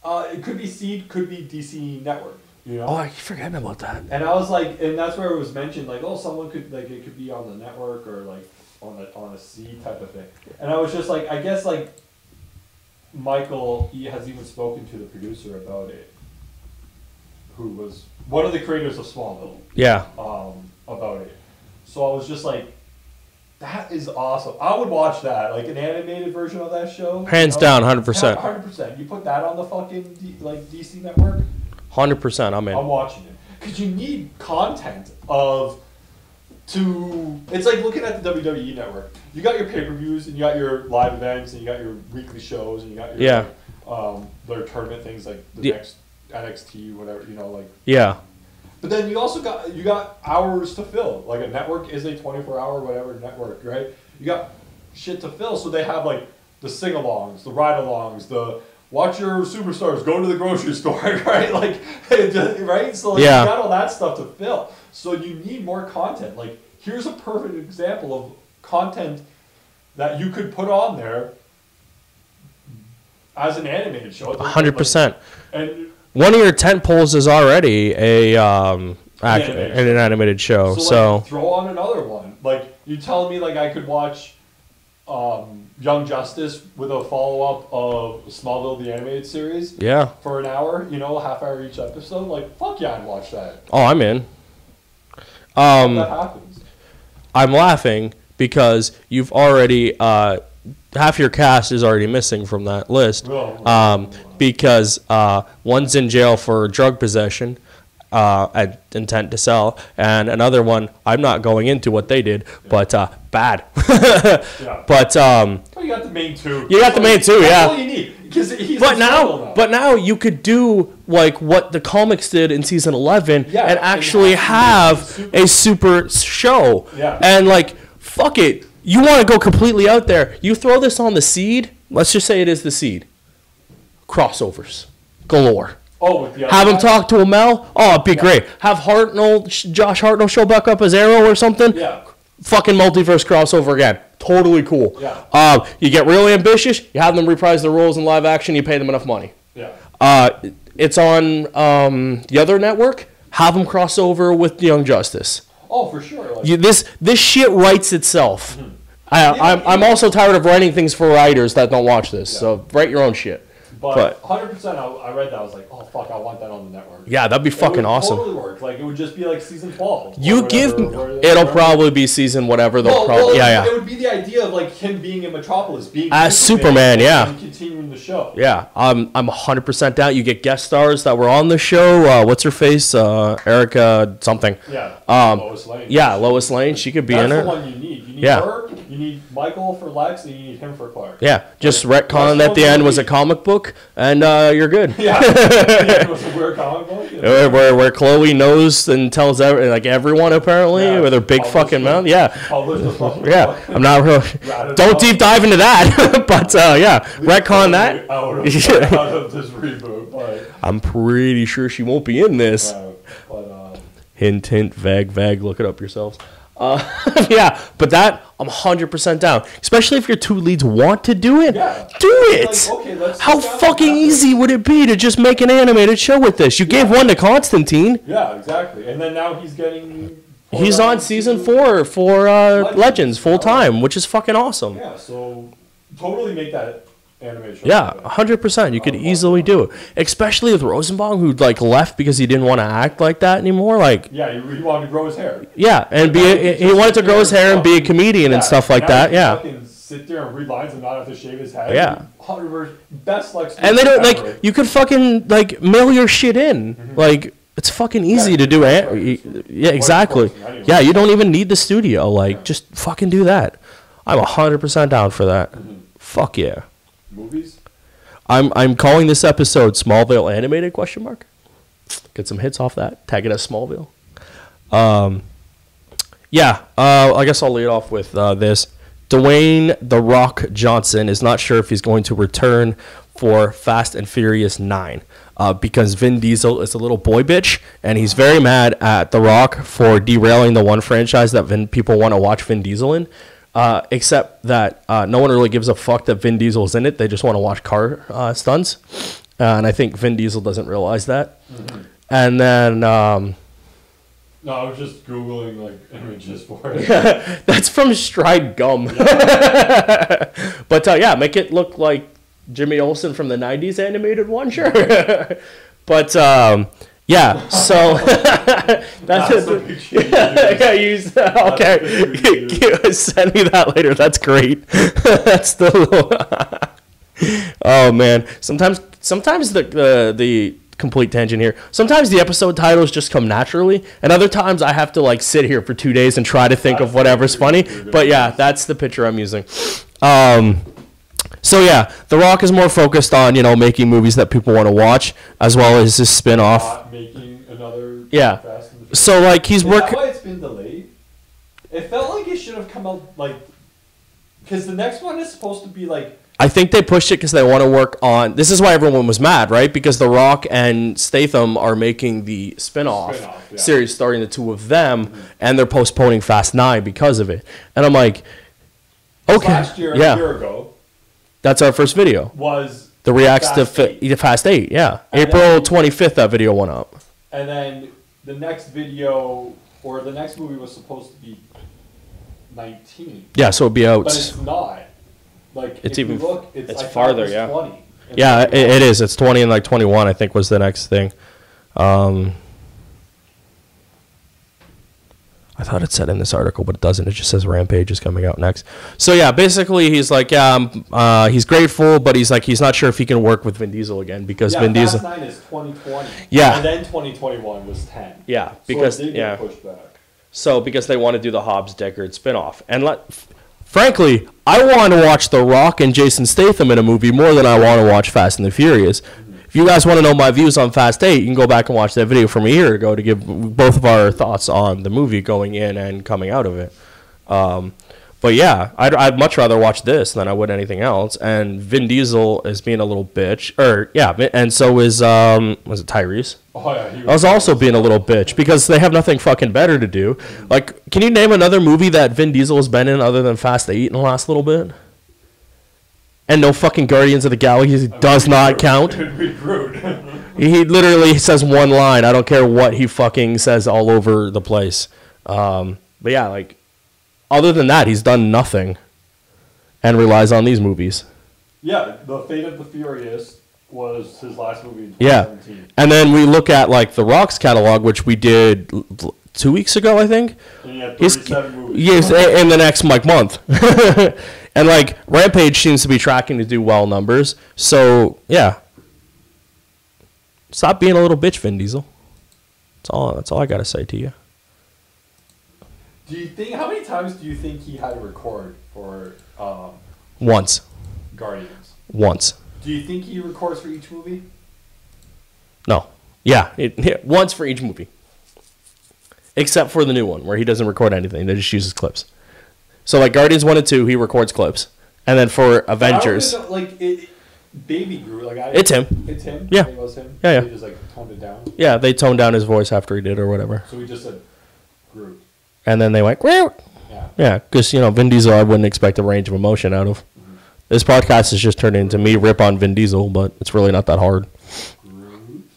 It could be Seed, could be DC Network. You know? Oh, I forgot about that. And I was like, and that's where it was mentioned, like, oh, someone could, like, it could be on the network or like on a Seed type of thing. And I was just like, I guess like Michael, he has even spoken to the producer about it, who was one of the creators of Smallville. Yeah. About it. So I was just like, that is awesome. I would watch that, like an animated version of that show. Hands down, 100%. 100%. You put that on the fucking DC Network. 100%. I'm in. I'm watching it because you need content It's like looking at the WWE Network. You got your pay-per-views and you got your live events and you got your weekly shows and you got your their tournament things like the next NXT, whatever, you know, like. Yeah. But then you also got hours to fill. Like a network is a 24-hour whatever network, right? You got shit to fill, so they have like the sing-alongs, the ride-alongs, the watch your superstars go to the grocery store, right? Like, right? So like, you got all that stuff to fill. So you need more content. Like, here's a perfect example of content that you could put on there as an animated show. 100%. And one of your tent poles is already an animated show. So like, throw on another one. Like, you telling me like I could watch Young Justice with a follow-up of Smallville, the animated series? Yeah. For an hour, you know, a half hour each episode? Like, fuck yeah, I'd watch that. Oh, I'm in. That happens. I'm laughing because you've already... half your cast is already missing from that list. Because one's in jail for drug possession and intent to sell, and another one, I'm not going into what they did, but bad. But you got the main two. You got the main two, yeah. That's all you need. Because he's but now you could do like what the comics did in season 11 and actually have a super show. Yeah. And like, fuck it. You want to go completely out there. You throw this on the Seed. Let's just say it is the Seed. Crossovers. Galore. Oh, with the other have him guy? talk to Mel. Oh, it'd be great. Have Josh Hartnell show back up as Arrow or something. Yeah. Fucking multiverse crossover again. Totally cool. Yeah. You get really ambitious. You have them reprise their roles in live action. You pay them enough money. Yeah. It's on the other network. Have them cross over with Young Justice. Oh, for sure. Like, This shit writes itself. Mm-hmm. I'm also tired of writing things for writers that don't watch this. So write your own shit. But 100%, I read that. I was like, oh fuck, I want that on the network. Yeah, that'd be fucking awesome. Totally work. Like it would just be like season 12. It'll probably be season whatever. It would be the idea of like him being in Metropolis, being as Superman, and continuing the show. Yeah, I'm 100% down. You get guest stars that were on the show. What's her face? Erica something. Yeah. Lois Lane. Yeah, Lois Lane. She could be in it. That's the one you need. You need her. You need Michael for Lex, and you need him for Clark. Yeah, just retcon at the end was a comic book, and you're good. Yeah, it was a weird comic book. Where Chloe knows and tells everyone apparently with her big fucking mouth. Yeah, yeah. I'm not real. Don't deep dive into that, but retcon that. Out of this reboot, but I'm pretty sure she won't be in this. Hint, hint, vag. Look it up yourselves. But that I'm 100% down. Especially if your two leads want to do it. Yeah. Do it. Like, okay, how fucking easy would it be to just make an animated show with this? You gave one to Constantine. Yeah, exactly. And then now he's getting. He's on season 4 for Legends full time, which is fucking awesome. Yeah. So totally make that animation. Yeah, 100%. You could easily do it, especially with Rosenbaum, who like left because he didn't want to act like that anymore. Like, yeah, he wanted to grow his hair. Yeah, and he wanted to grow his hair and be a comedian and stuff like that. Yeah. Fucking sit there and read lines and not have to shave his head. Yeah. Best like. And they don't like. You could fucking like mail your shit in. Mm-hmm. Like it's fucking easy to do it. Yeah, exactly. Yeah, you don't even need the studio. Like just fucking do that. I'm 100% down for that. Mm-hmm. Fuck yeah. Movies? I'm calling this episode Smallville animated ? Get some hits off that. Tag it as Smallville. I guess I'll lead off with this. Dwayne "The Rock" Johnson is not sure if he's going to return for Fast and Furious 9 because Vin Diesel is a little boy bitch and he's very mad at The Rock for derailing the one franchise that people want to watch Vin Diesel in. except that no one really gives a fuck that Vin Diesel's in it. They just want to watch car stunts, and I think Vin Diesel doesn't realize that. Mm-hmm. And then no, I was just Googling like images for it. That's from Stride Gum. Yeah. But yeah, make it look like Jimmy Olsen from the '90s animated one, sure. But yeah, so that's it. Okay, send me that later. That's great. That's the little. Oh man, sometimes the complete tangent here. Sometimes the episode titles just come naturally, and other times I have to like sit here for 2 days and try to think of whatever's funny. But yeah, that's the picture I'm using. So yeah, The Rock is more focused on, you know, making movies that people want to watch, as well as his spin-off. Not making another yeah. Fast and the So like he's working. Is that why it's been delayed? It felt like it should have come out like, because the next one is supposed to be like. I think they pushed it because they want to work on. This is why everyone was mad, right? Because The Rock and Statham are making the spin-off series starring the two of them, and they're postponing Fast 9 because of it. And I'm like, okay, last year, a year ago. That's our first video. Was the reacts to Fast 8, yeah. And April 25th, that video went up. And then the next video, or the next movie was supposed to be 19. Yeah, so it'd be out. But it's not. Like, it's if even. You look, it's farther, yeah. 20. Yeah, it is. It's 20 and like 21, I think, was the next thing. I thought it said in this article, but it doesn't. It just says Rampage is coming out next. So yeah, basically he's like, yeah, he's grateful, but he's like, he's not sure if he can work with Vin Diesel again because Vin Diesel. Fast 9 is 2020. Yeah. And then 2021 was 10. Yeah, because so it did get pushed back. So because they want to do the Hobbs Deckard spinoff, and frankly, I want to watch The Rock and Jason Statham in a movie more than I want to watch Fast and the Furious. If you guys want to know my views on Fast 8, you can go back and watch that video from a year ago to give both of our thoughts on the movie going in and coming out of it. But yeah, I'd much rather watch this than I would anything else. And Vin Diesel is being a little bitch. And so is, was it Tyrese? Oh, yeah, he was also being a little bitch because they have nothing fucking better to do. Like, can you name another movie that Vin Diesel has been in other than Fast 8 in the last little bit? And no fucking Guardians of the Galaxy does not count. He literally says one line. I don't care what he fucking says all over the place. But yeah, like, other than that, he's done nothing and relies on these movies. Yeah, The Fate of the Furious was his last movie in 2017. Yeah. And then we look at, like, The Rock's catalog, which we did 2 weeks ago, I think. And he had 37 movies. Yes, in the next, like, month. And, like, Rampage seems to be tracking to do well numbers. So, yeah. Stop being a little bitch, Vin Diesel. That's all I got to say to you. Do you think, how many times do you think he had to record for Once. Guardians? Once. Do you think he records for each movie? No. Yeah, once for each movie. Except for the new one, where he doesn't record anything. They just uses clips. So, like, Guardians 1 and 2, he records clips. And then for Avengers... Baby Groot, it's him. It's him? Yeah. It was him? Yeah, yeah. They just, toned it down? Yeah, they toned down his voice after he did or whatever. So he just said Groot. And then they went, Groot! Yeah, because, Vin Diesel, I wouldn't expect a range of emotion out of. Mm-hmm. This podcast has just turned into me rip on Vin Diesel, but it's really not that hard. Groot.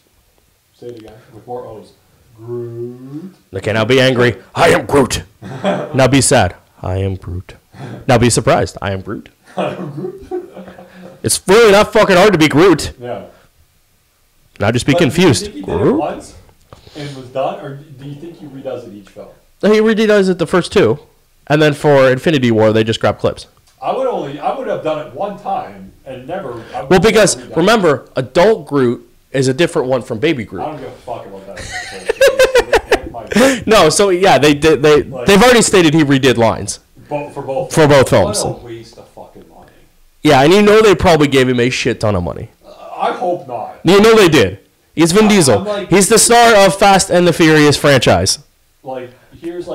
Say it again, with more O's. Groot. Okay, now be angry. I am Groot. Now be sad. I am Groot. Now be surprised. I am Groot. I am Groot. It's really not fucking hard to be Groot. Yeah. Now just be confused. Do you think he did it once and was done, or do you think he redoes it each film? He redoes it the first two, and then for Infinity War they just grab clips. I would have done it one time and never. Well, because remember, adult Groot is a different one from Baby Groot. I don't give a fuck about that. No, so yeah, they've already stated he redid lines. For both films. What a waste of fucking money. Yeah, and they probably gave him a shit ton of money. I hope not. They did. He's Vin Diesel. He's the star of Fast and the Furious franchise. Here's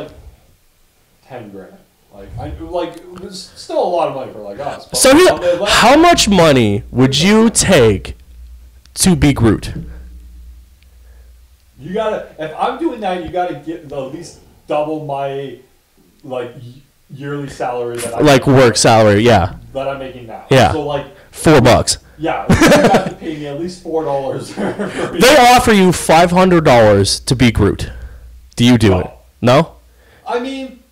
10 grand. It's still a lot of money for us. So how much money would you take to be Groot? You gotta. If I'm doing that, you gotta get at least double my yearly salary that I like work salary, yeah. that I'm making now. Yeah. So like $4. yeah, you have to pay me at least $4. They offer you $500 to be Groot. Do you do it? No? I mean,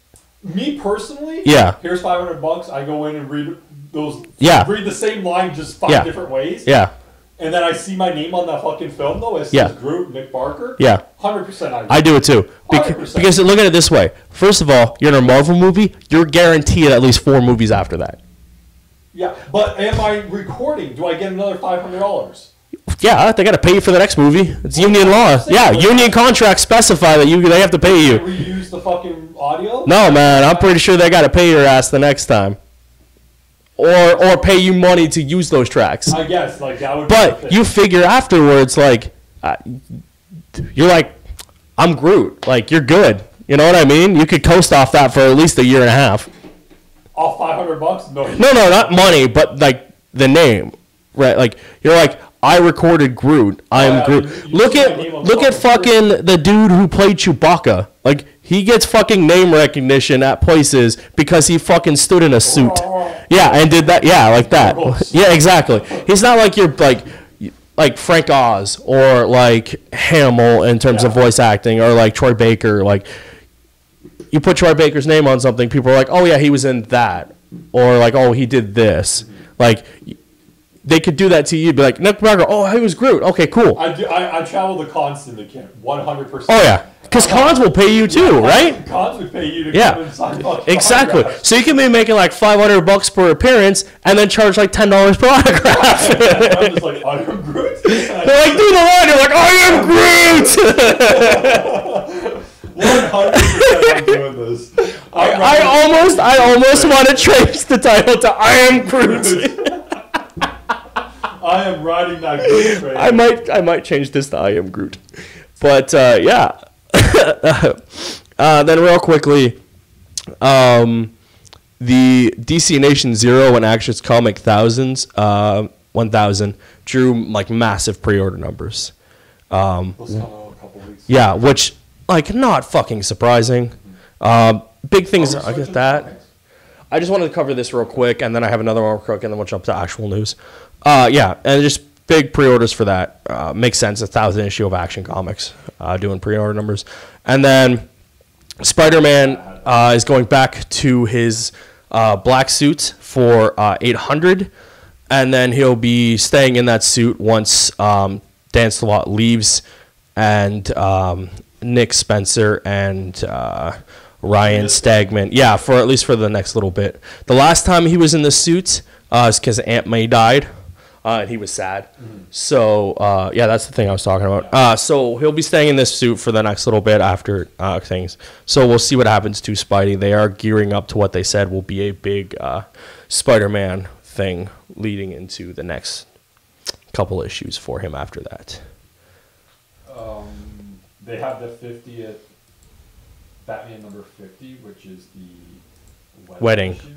me personally, yeah. Here's $500. I go in and read those. Yeah. Read the same line just 5 different ways. Yeah. And then I see my name on that fucking film though. It says Groot, Nick Barker. Yeah. 100% I do it too. Because look at it this way. First of all, you're in a Marvel movie. You're guaranteed at least 4 movies after that. Yeah, but am I recording? Do I get another $500? Yeah, they got to pay you for the next movie. It's union law. Yeah, union contracts specify that they have to pay you. Can we use the fucking audio? No, man. I'm pretty sure they got to pay your ass the next time. Or pay you money to use those tracks. I guess, like, that would But you figure afterwards, like, you're like, I'm Groot. Like, you're good. You know what I mean? You could coast off that for at least a year and a half. Off $500? No. No, not money, but, like, the name. Right? Like, you're like, I recorded Groot. I'm Groot. Look at fucking the dude who played Chewbacca. Like, he gets fucking name recognition at places because he fucking stood in a suit. Yeah, and did that. Yeah, like that. Yeah, exactly. He's not like you're like Frank Oz or like Hamill in terms of voice acting, or like Troy Baker. Like, you put Troy Baker's name on something, people are like, oh yeah, he was in that, or like, oh, he did this. Like, they could do that to you. Be like, Nick Barker. Oh, he was Groot. Okay, cool. I travel the cons syndicate 100%. Oh yeah. Because cons will pay you too, right? Cons would pay you to come and sign exactly. autographs. So you can be making like $500 per appearance, and then charge like $10 per autograph. I'm just like, I am Groot. They're like, do the line. You're like, I am Groot. 100% I'm doing this. I almost want to change the title to I am Groot. I am riding that Groot train. I might change this to I am Groot. But yeah. Then real quickly, the DC Nation Zero and Actions Comic 1000 drew like massive pre-order numbers. Yeah, which like not fucking surprising. Big things. I get that. I just wanted to cover this real quick, and then I have another one real quick, and then we'll jump to actual news. Yeah, and just big pre-orders for that. Makes sense. 1,000 issue of Action Comics doing pre-order numbers. And then Spider-Man is going back to his black suit for 800, and then he'll be staying in that suit once Dan Slott leaves, and Nick Spencer and Ryan Stegman. Yeah, for at least for the next little bit. The last time he was in the suit is because Aunt May died. And he was sad. So, yeah, that's the thing I was talking about. So he'll be staying in this suit for the next little bit after things. So we'll see what happens to Spidey. They are gearing up to what they said will be a big Spider-Man thing leading into the next couple issues for him after that. They have the 50th Batman number 50, which is the wedding issue.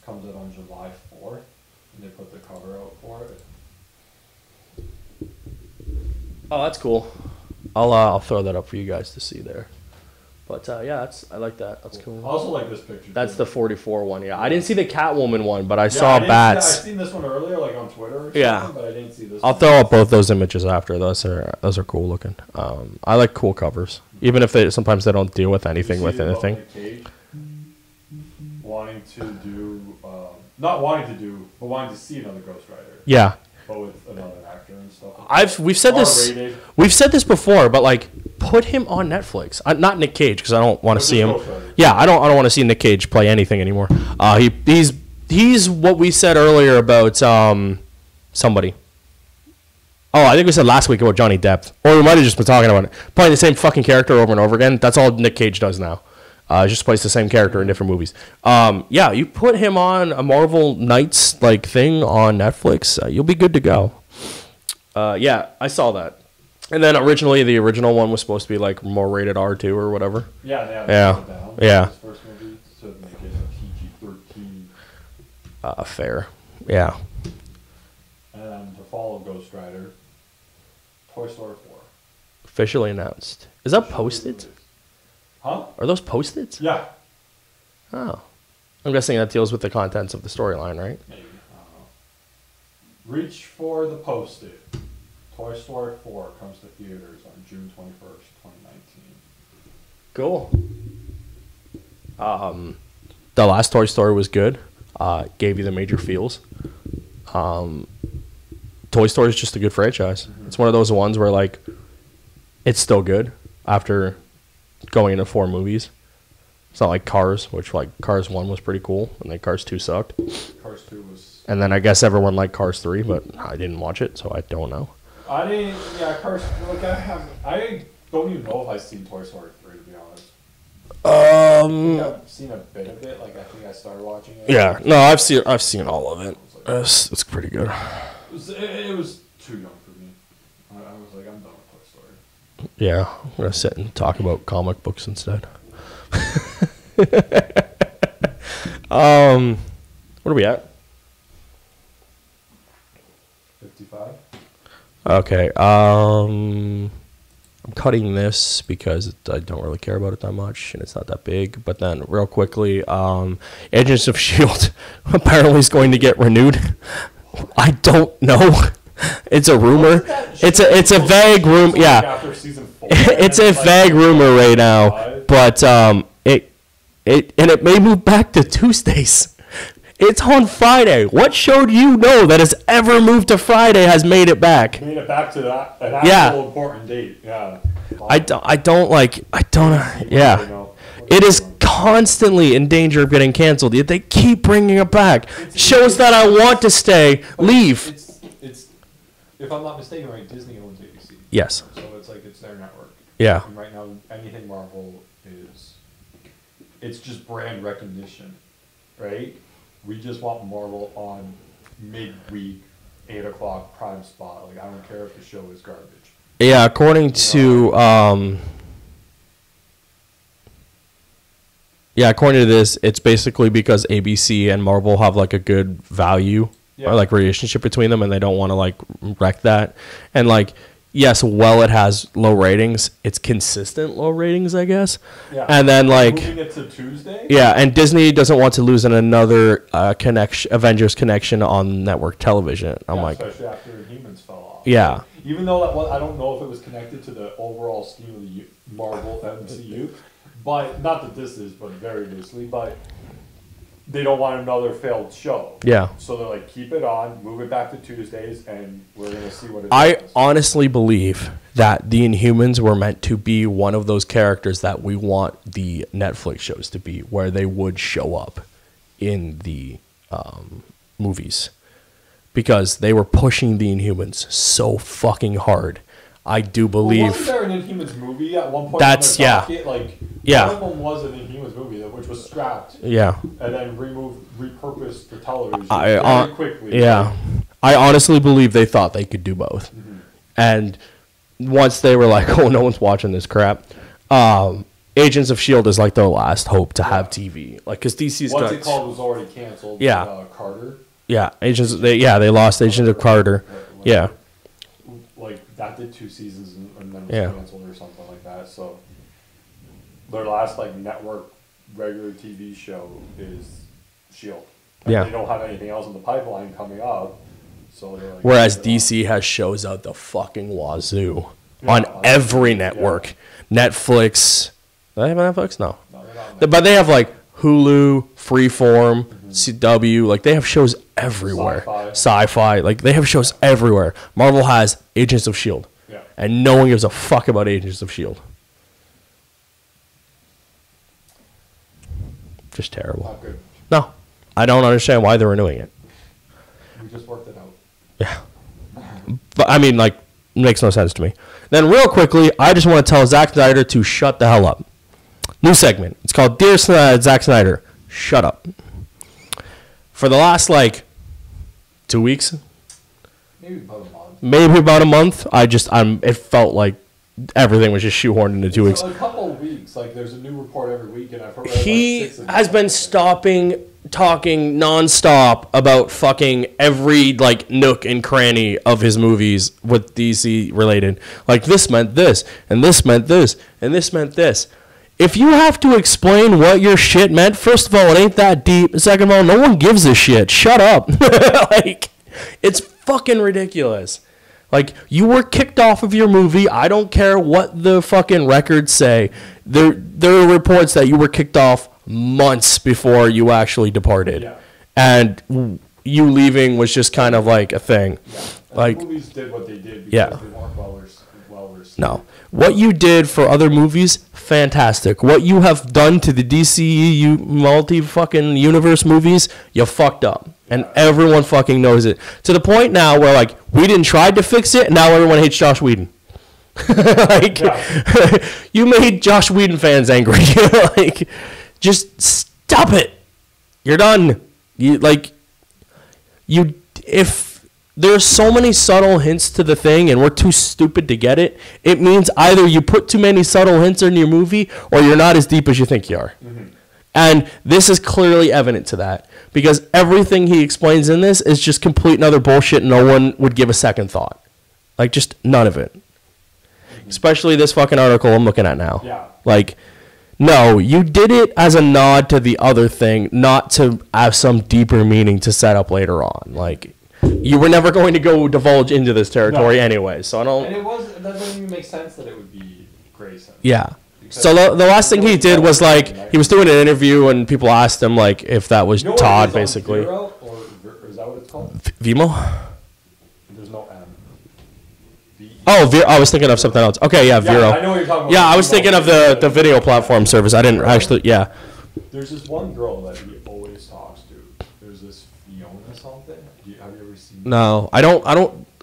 Comes out on July 4th. And they put the cover out for it. Oh, that's cool. I'll throw that up for you guys to see there. But yeah, I like that. That's cool. I also like this picture. That's the 44 one. Yeah, I didn't see the Catwoman one, but I saw Bats. I seen this one earlier, like on Twitter. Or something, yeah, but I didn't see this. I'll throw up both those images after. Those are cool looking. I like cool covers, even if sometimes they don't deal with anything with anything. Nick Cage wanting to do. Not wanting to do, but wanting to see another Ghost Rider. Yeah. But with another actor and stuff. We've said this before, but like put him on Netflix. Not Nick Cage, because I don't want to see him. Yeah, I don't want to see Nick Cage play anything anymore. He's what we said earlier about somebody. Oh, I think we said last week about Johnny Depp, or we might have just been talking about it. Playing the same fucking character over and over again. That's all Nick Cage does now. Just plays the same character in different movies. Yeah, you put him on a Marvel Knights like thing on Netflix, you'll be good to go. Yeah, I saw that. And then originally, the original one was supposed to be like more rated R2 or whatever. Yeah, they have yeah, it down. Yeah. This first movie, so they make it PG-13. Fair. Yeah. And to follow Ghost Rider, Toy Story 4. Officially announced. Is that posted? Huh? Are those posted? Yeah. Oh, I'm guessing that deals with the contents of the storyline, right? Maybe. I don't know. Reach for the Post-it. Toy Story 4 comes to theaters on June 21st, 2019. Cool. The last Toy Story was good. Gave you the major feels. Toy Story is just a good franchise. Mm-hmm. It's one of those ones where, like, it's still good after going into 4 movies. It's not like Cars, which, like, Cars 1 was pretty cool, and then Cars 2 sucked. Cars 2 was... And then I guess everyone liked Cars 3, but I didn't watch it, so I don't know. I didn't... Yeah, Cars... Like, I don't even know if I've seen Toy Story 3, to be honest. I think I've seen a bit of it. Like, I think I started watching it. Yeah. No, I've seen all of it. It's pretty good. It was too young for me. I was like, I'm done with Toy Story. Yeah, I'm going to sit and talk about comic books instead. What are we at? 55. Okay. I'm cutting this because I don't really care about it that much, and it's not that big. But then, real quickly, Agents of S.H.I.E.L.D. apparently is going to get renewed. I don't know. It's a rumor. It's a vague rumor. Yeah, after season 4, it's a vague rumor right now. But it may move back to Tuesdays. It's on Friday. What show do you know that has ever moved to Friday has made it back? Made it back to that an actual important date. Yeah. I don't. Yeah. It is constantly in danger of getting canceled. Yet they keep bringing it back. Shows that I want to stay leave. It's if I'm not mistaken, right? Disney owns ABC. Yes. So it's their network. Yeah. And right now, anything Marvel it's just brand recognition, right? We just want Marvel on midweek, 8 o'clock prime spot. Like, I don't care if the show is garbage. Yeah, according to this, it's basically because ABC and Marvel have like a good value or like relationship between them, and they don't want to like wreck that. And like, yes, while it has low ratings, it's consistent low ratings, I guess. Yeah. And then like moving it to Tuesday. Yeah, and Disney doesn't want to lose another Avengers connection on network television. I'm like, especially after Humans fell off. Yeah. Even though I don't know if it was connected to the overall scheme of the Marvel MCU, but not that this is, but very loosely, but they don't want another failed show. Yeah. So they're like, keep it on, move it back to Tuesdays, and we're going to see what it does. Honestly believe that the Inhumans were meant to be one of those characters that we want the Netflix shows to be, where they would show up in the movies. Because they were pushing the Inhumans so fucking hard. I do believe... Well, wasn't there an Inhumans movie at one point? That's, yeah. Like, yeah. One of them was an Inhumans movie, which was scrapped. Yeah. And then repurposed for television very quickly. Yeah. I honestly believe they thought they could do both. Mm-hmm. And once they were like, oh, no one's watching this crap, Agents of S.H.I.E.L.D. is like their last hope to have TV. Like, because DC's What's it called was already canceled. Yeah. Carter. Yeah. They lost Agents of Carter. Yeah. Like, that did 2 seasons and then was canceled or something like that. So their last like network regular TV show is S.H.I.E.L.D. And they don't have anything else in the pipeline coming up. So they're like, whereas DC has shows out the fucking wazoo on every network. Yeah. Netflix. Do they have Netflix? No. But they have like Hulu, Freeform, CW. Like they have shows everywhere. Sci-fi. Like they have shows everywhere. Marvel has Agents of S.H.I.E.L.D. Yeah. And no one gives a fuck about Agents of S.H.I.E.L.D. Just terrible. Not good. No. I don't understand why they're renewing it. We just worked it out. Yeah. But I mean, like, it makes no sense to me. Then real quickly, I just want to tell Zack Snyder to shut the hell up. New segment. It's called Dear Zack Snyder, Shut Up. For the last, like, 2 weeks? Maybe about a month. It felt like everything was just shoehorned into 2 weeks. A couple of weeks. Like, there's a new report every week, and I've heard he has been talking nonstop about fucking every, like, nook and cranny of his movies with DC related. Like, this meant this, and this meant this, and this meant this. if you have to explain what your shit meant, first of all, it ain't that deep. Second of all, no one gives a shit. Shut up. Like, it's fucking ridiculous. Like, you were kicked off of your movie. I don't care what the fucking records say. There are reports that you were kicked off months before you actually departed. Yeah. And you leaving was just kind of like a thing. Yeah. Like, the movies did what they did because yeah. they weren't well received. No. What you did for other movies, fantastic. What you have done to the DCEU multi-fucking universe movies, you fucked up. And everyone fucking knows it. To the point now where, like, Whedon tried to fix it, and now everyone hates Josh Whedon. Like, you made Josh Whedon fans angry. Like, just stop it. You're done. If there's so many subtle hints to the thing and we're too stupid to get it, it means either you put too many subtle hints in your movie or you're not as deep as you think you are. Mm-hmm. And this is clearly evident to that because everything he explains in this is just complete and utter bullshit. No one would give a second thought. Like, just none of it. Mm-hmm. Especially this fucking article I'm looking at now. Yeah. Like, no, you did it as a nod to the other thing, not to have some deeper meaning to set up later on. Like, you were never going to go divulge into this territory anyway, so I don't... And that doesn't even make sense that it would be Grayson. Yeah. So the last thing he did was, like, he was doing an interview and people asked him, like, if that was Todd, basically. Vero, or is that what it's called? Vimo? There's no M. Oh, I was thinking of something else. Okay, yeah, Vero. I know what you're talking about. Yeah, I was thinking of the video platform service. I didn't actually, yeah. There's this one girl that he always talks to. There's this Fiona something. Have you ever seen that? No,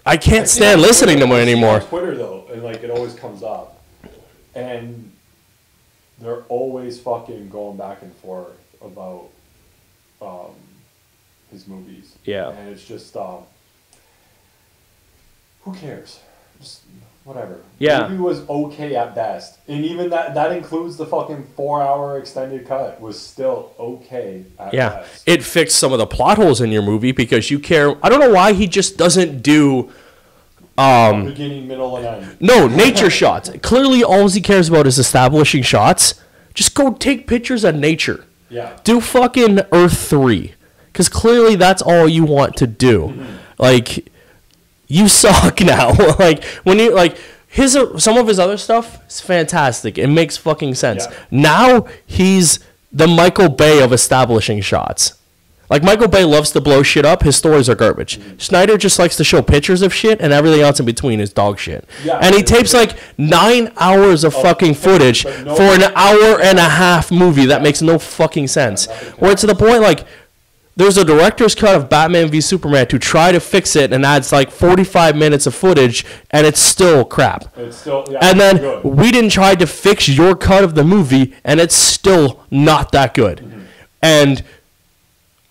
I can't stand listening to him anymore. On Twitter, though, and, like, it always comes up. And they're always fucking going back and forth about his movies. Yeah. And it's just, who cares? Just whatever. Yeah. The movie was okay at best. And even that includes the fucking 4-hour extended cut was still okay at best. It fixed some of the plot holes in your movie because you care. I don't know why he just doesn't do beginning, middle, and end. No, nature shots. Clearly all he cares about is establishing shots. Just go take pictures of nature. Yeah. Do fucking Earth 3. Because clearly that's all you want to do. Mm-hmm. Like, you suck now. Like, when you, like, some of his other stuff is fantastic. It makes fucking sense. Yeah. Now he's the Michael Bay of establishing shots. Like, Michael Bay loves to blow shit up. His stories are garbage. Mm-hmm. Snyder just likes to show pictures of shit, and everything else in between is dog shit. Yeah, and he tapes, like, 9 hours of fucking footage for an hour and a half movie that makes no fucking sense. Where it's to the point, like, there's a director's cut of Batman v Superman to try to fix it and adds, like, 45 minutes of footage, and it's still crap. It's still, and then we didn't try to fix your cut of the movie, and it's still not that good. Mm-hmm. And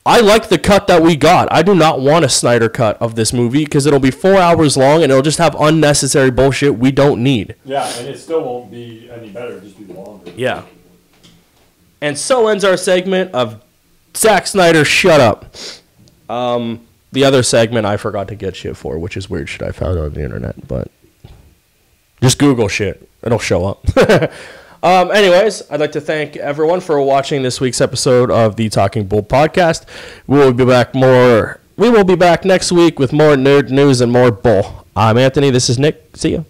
I like the cut that we got. I do not want a Snyder cut of this movie because it'll be 4 hours long and it'll just have unnecessary bullshit we don't need. Yeah, and it still won't be any better. It'll just be longer. Yeah. And so ends our segment of Zack Snyder, shut up. The other segment I forgot to get shit for, which is weird shit I found on the internet, but just Google shit. It'll show up. Anyways, I'd like to thank everyone for watching this week's episode of the Talking Bull podcast. We will be back next week with more nerd news and more bull. I'm Anthony. This is Nick. See ya.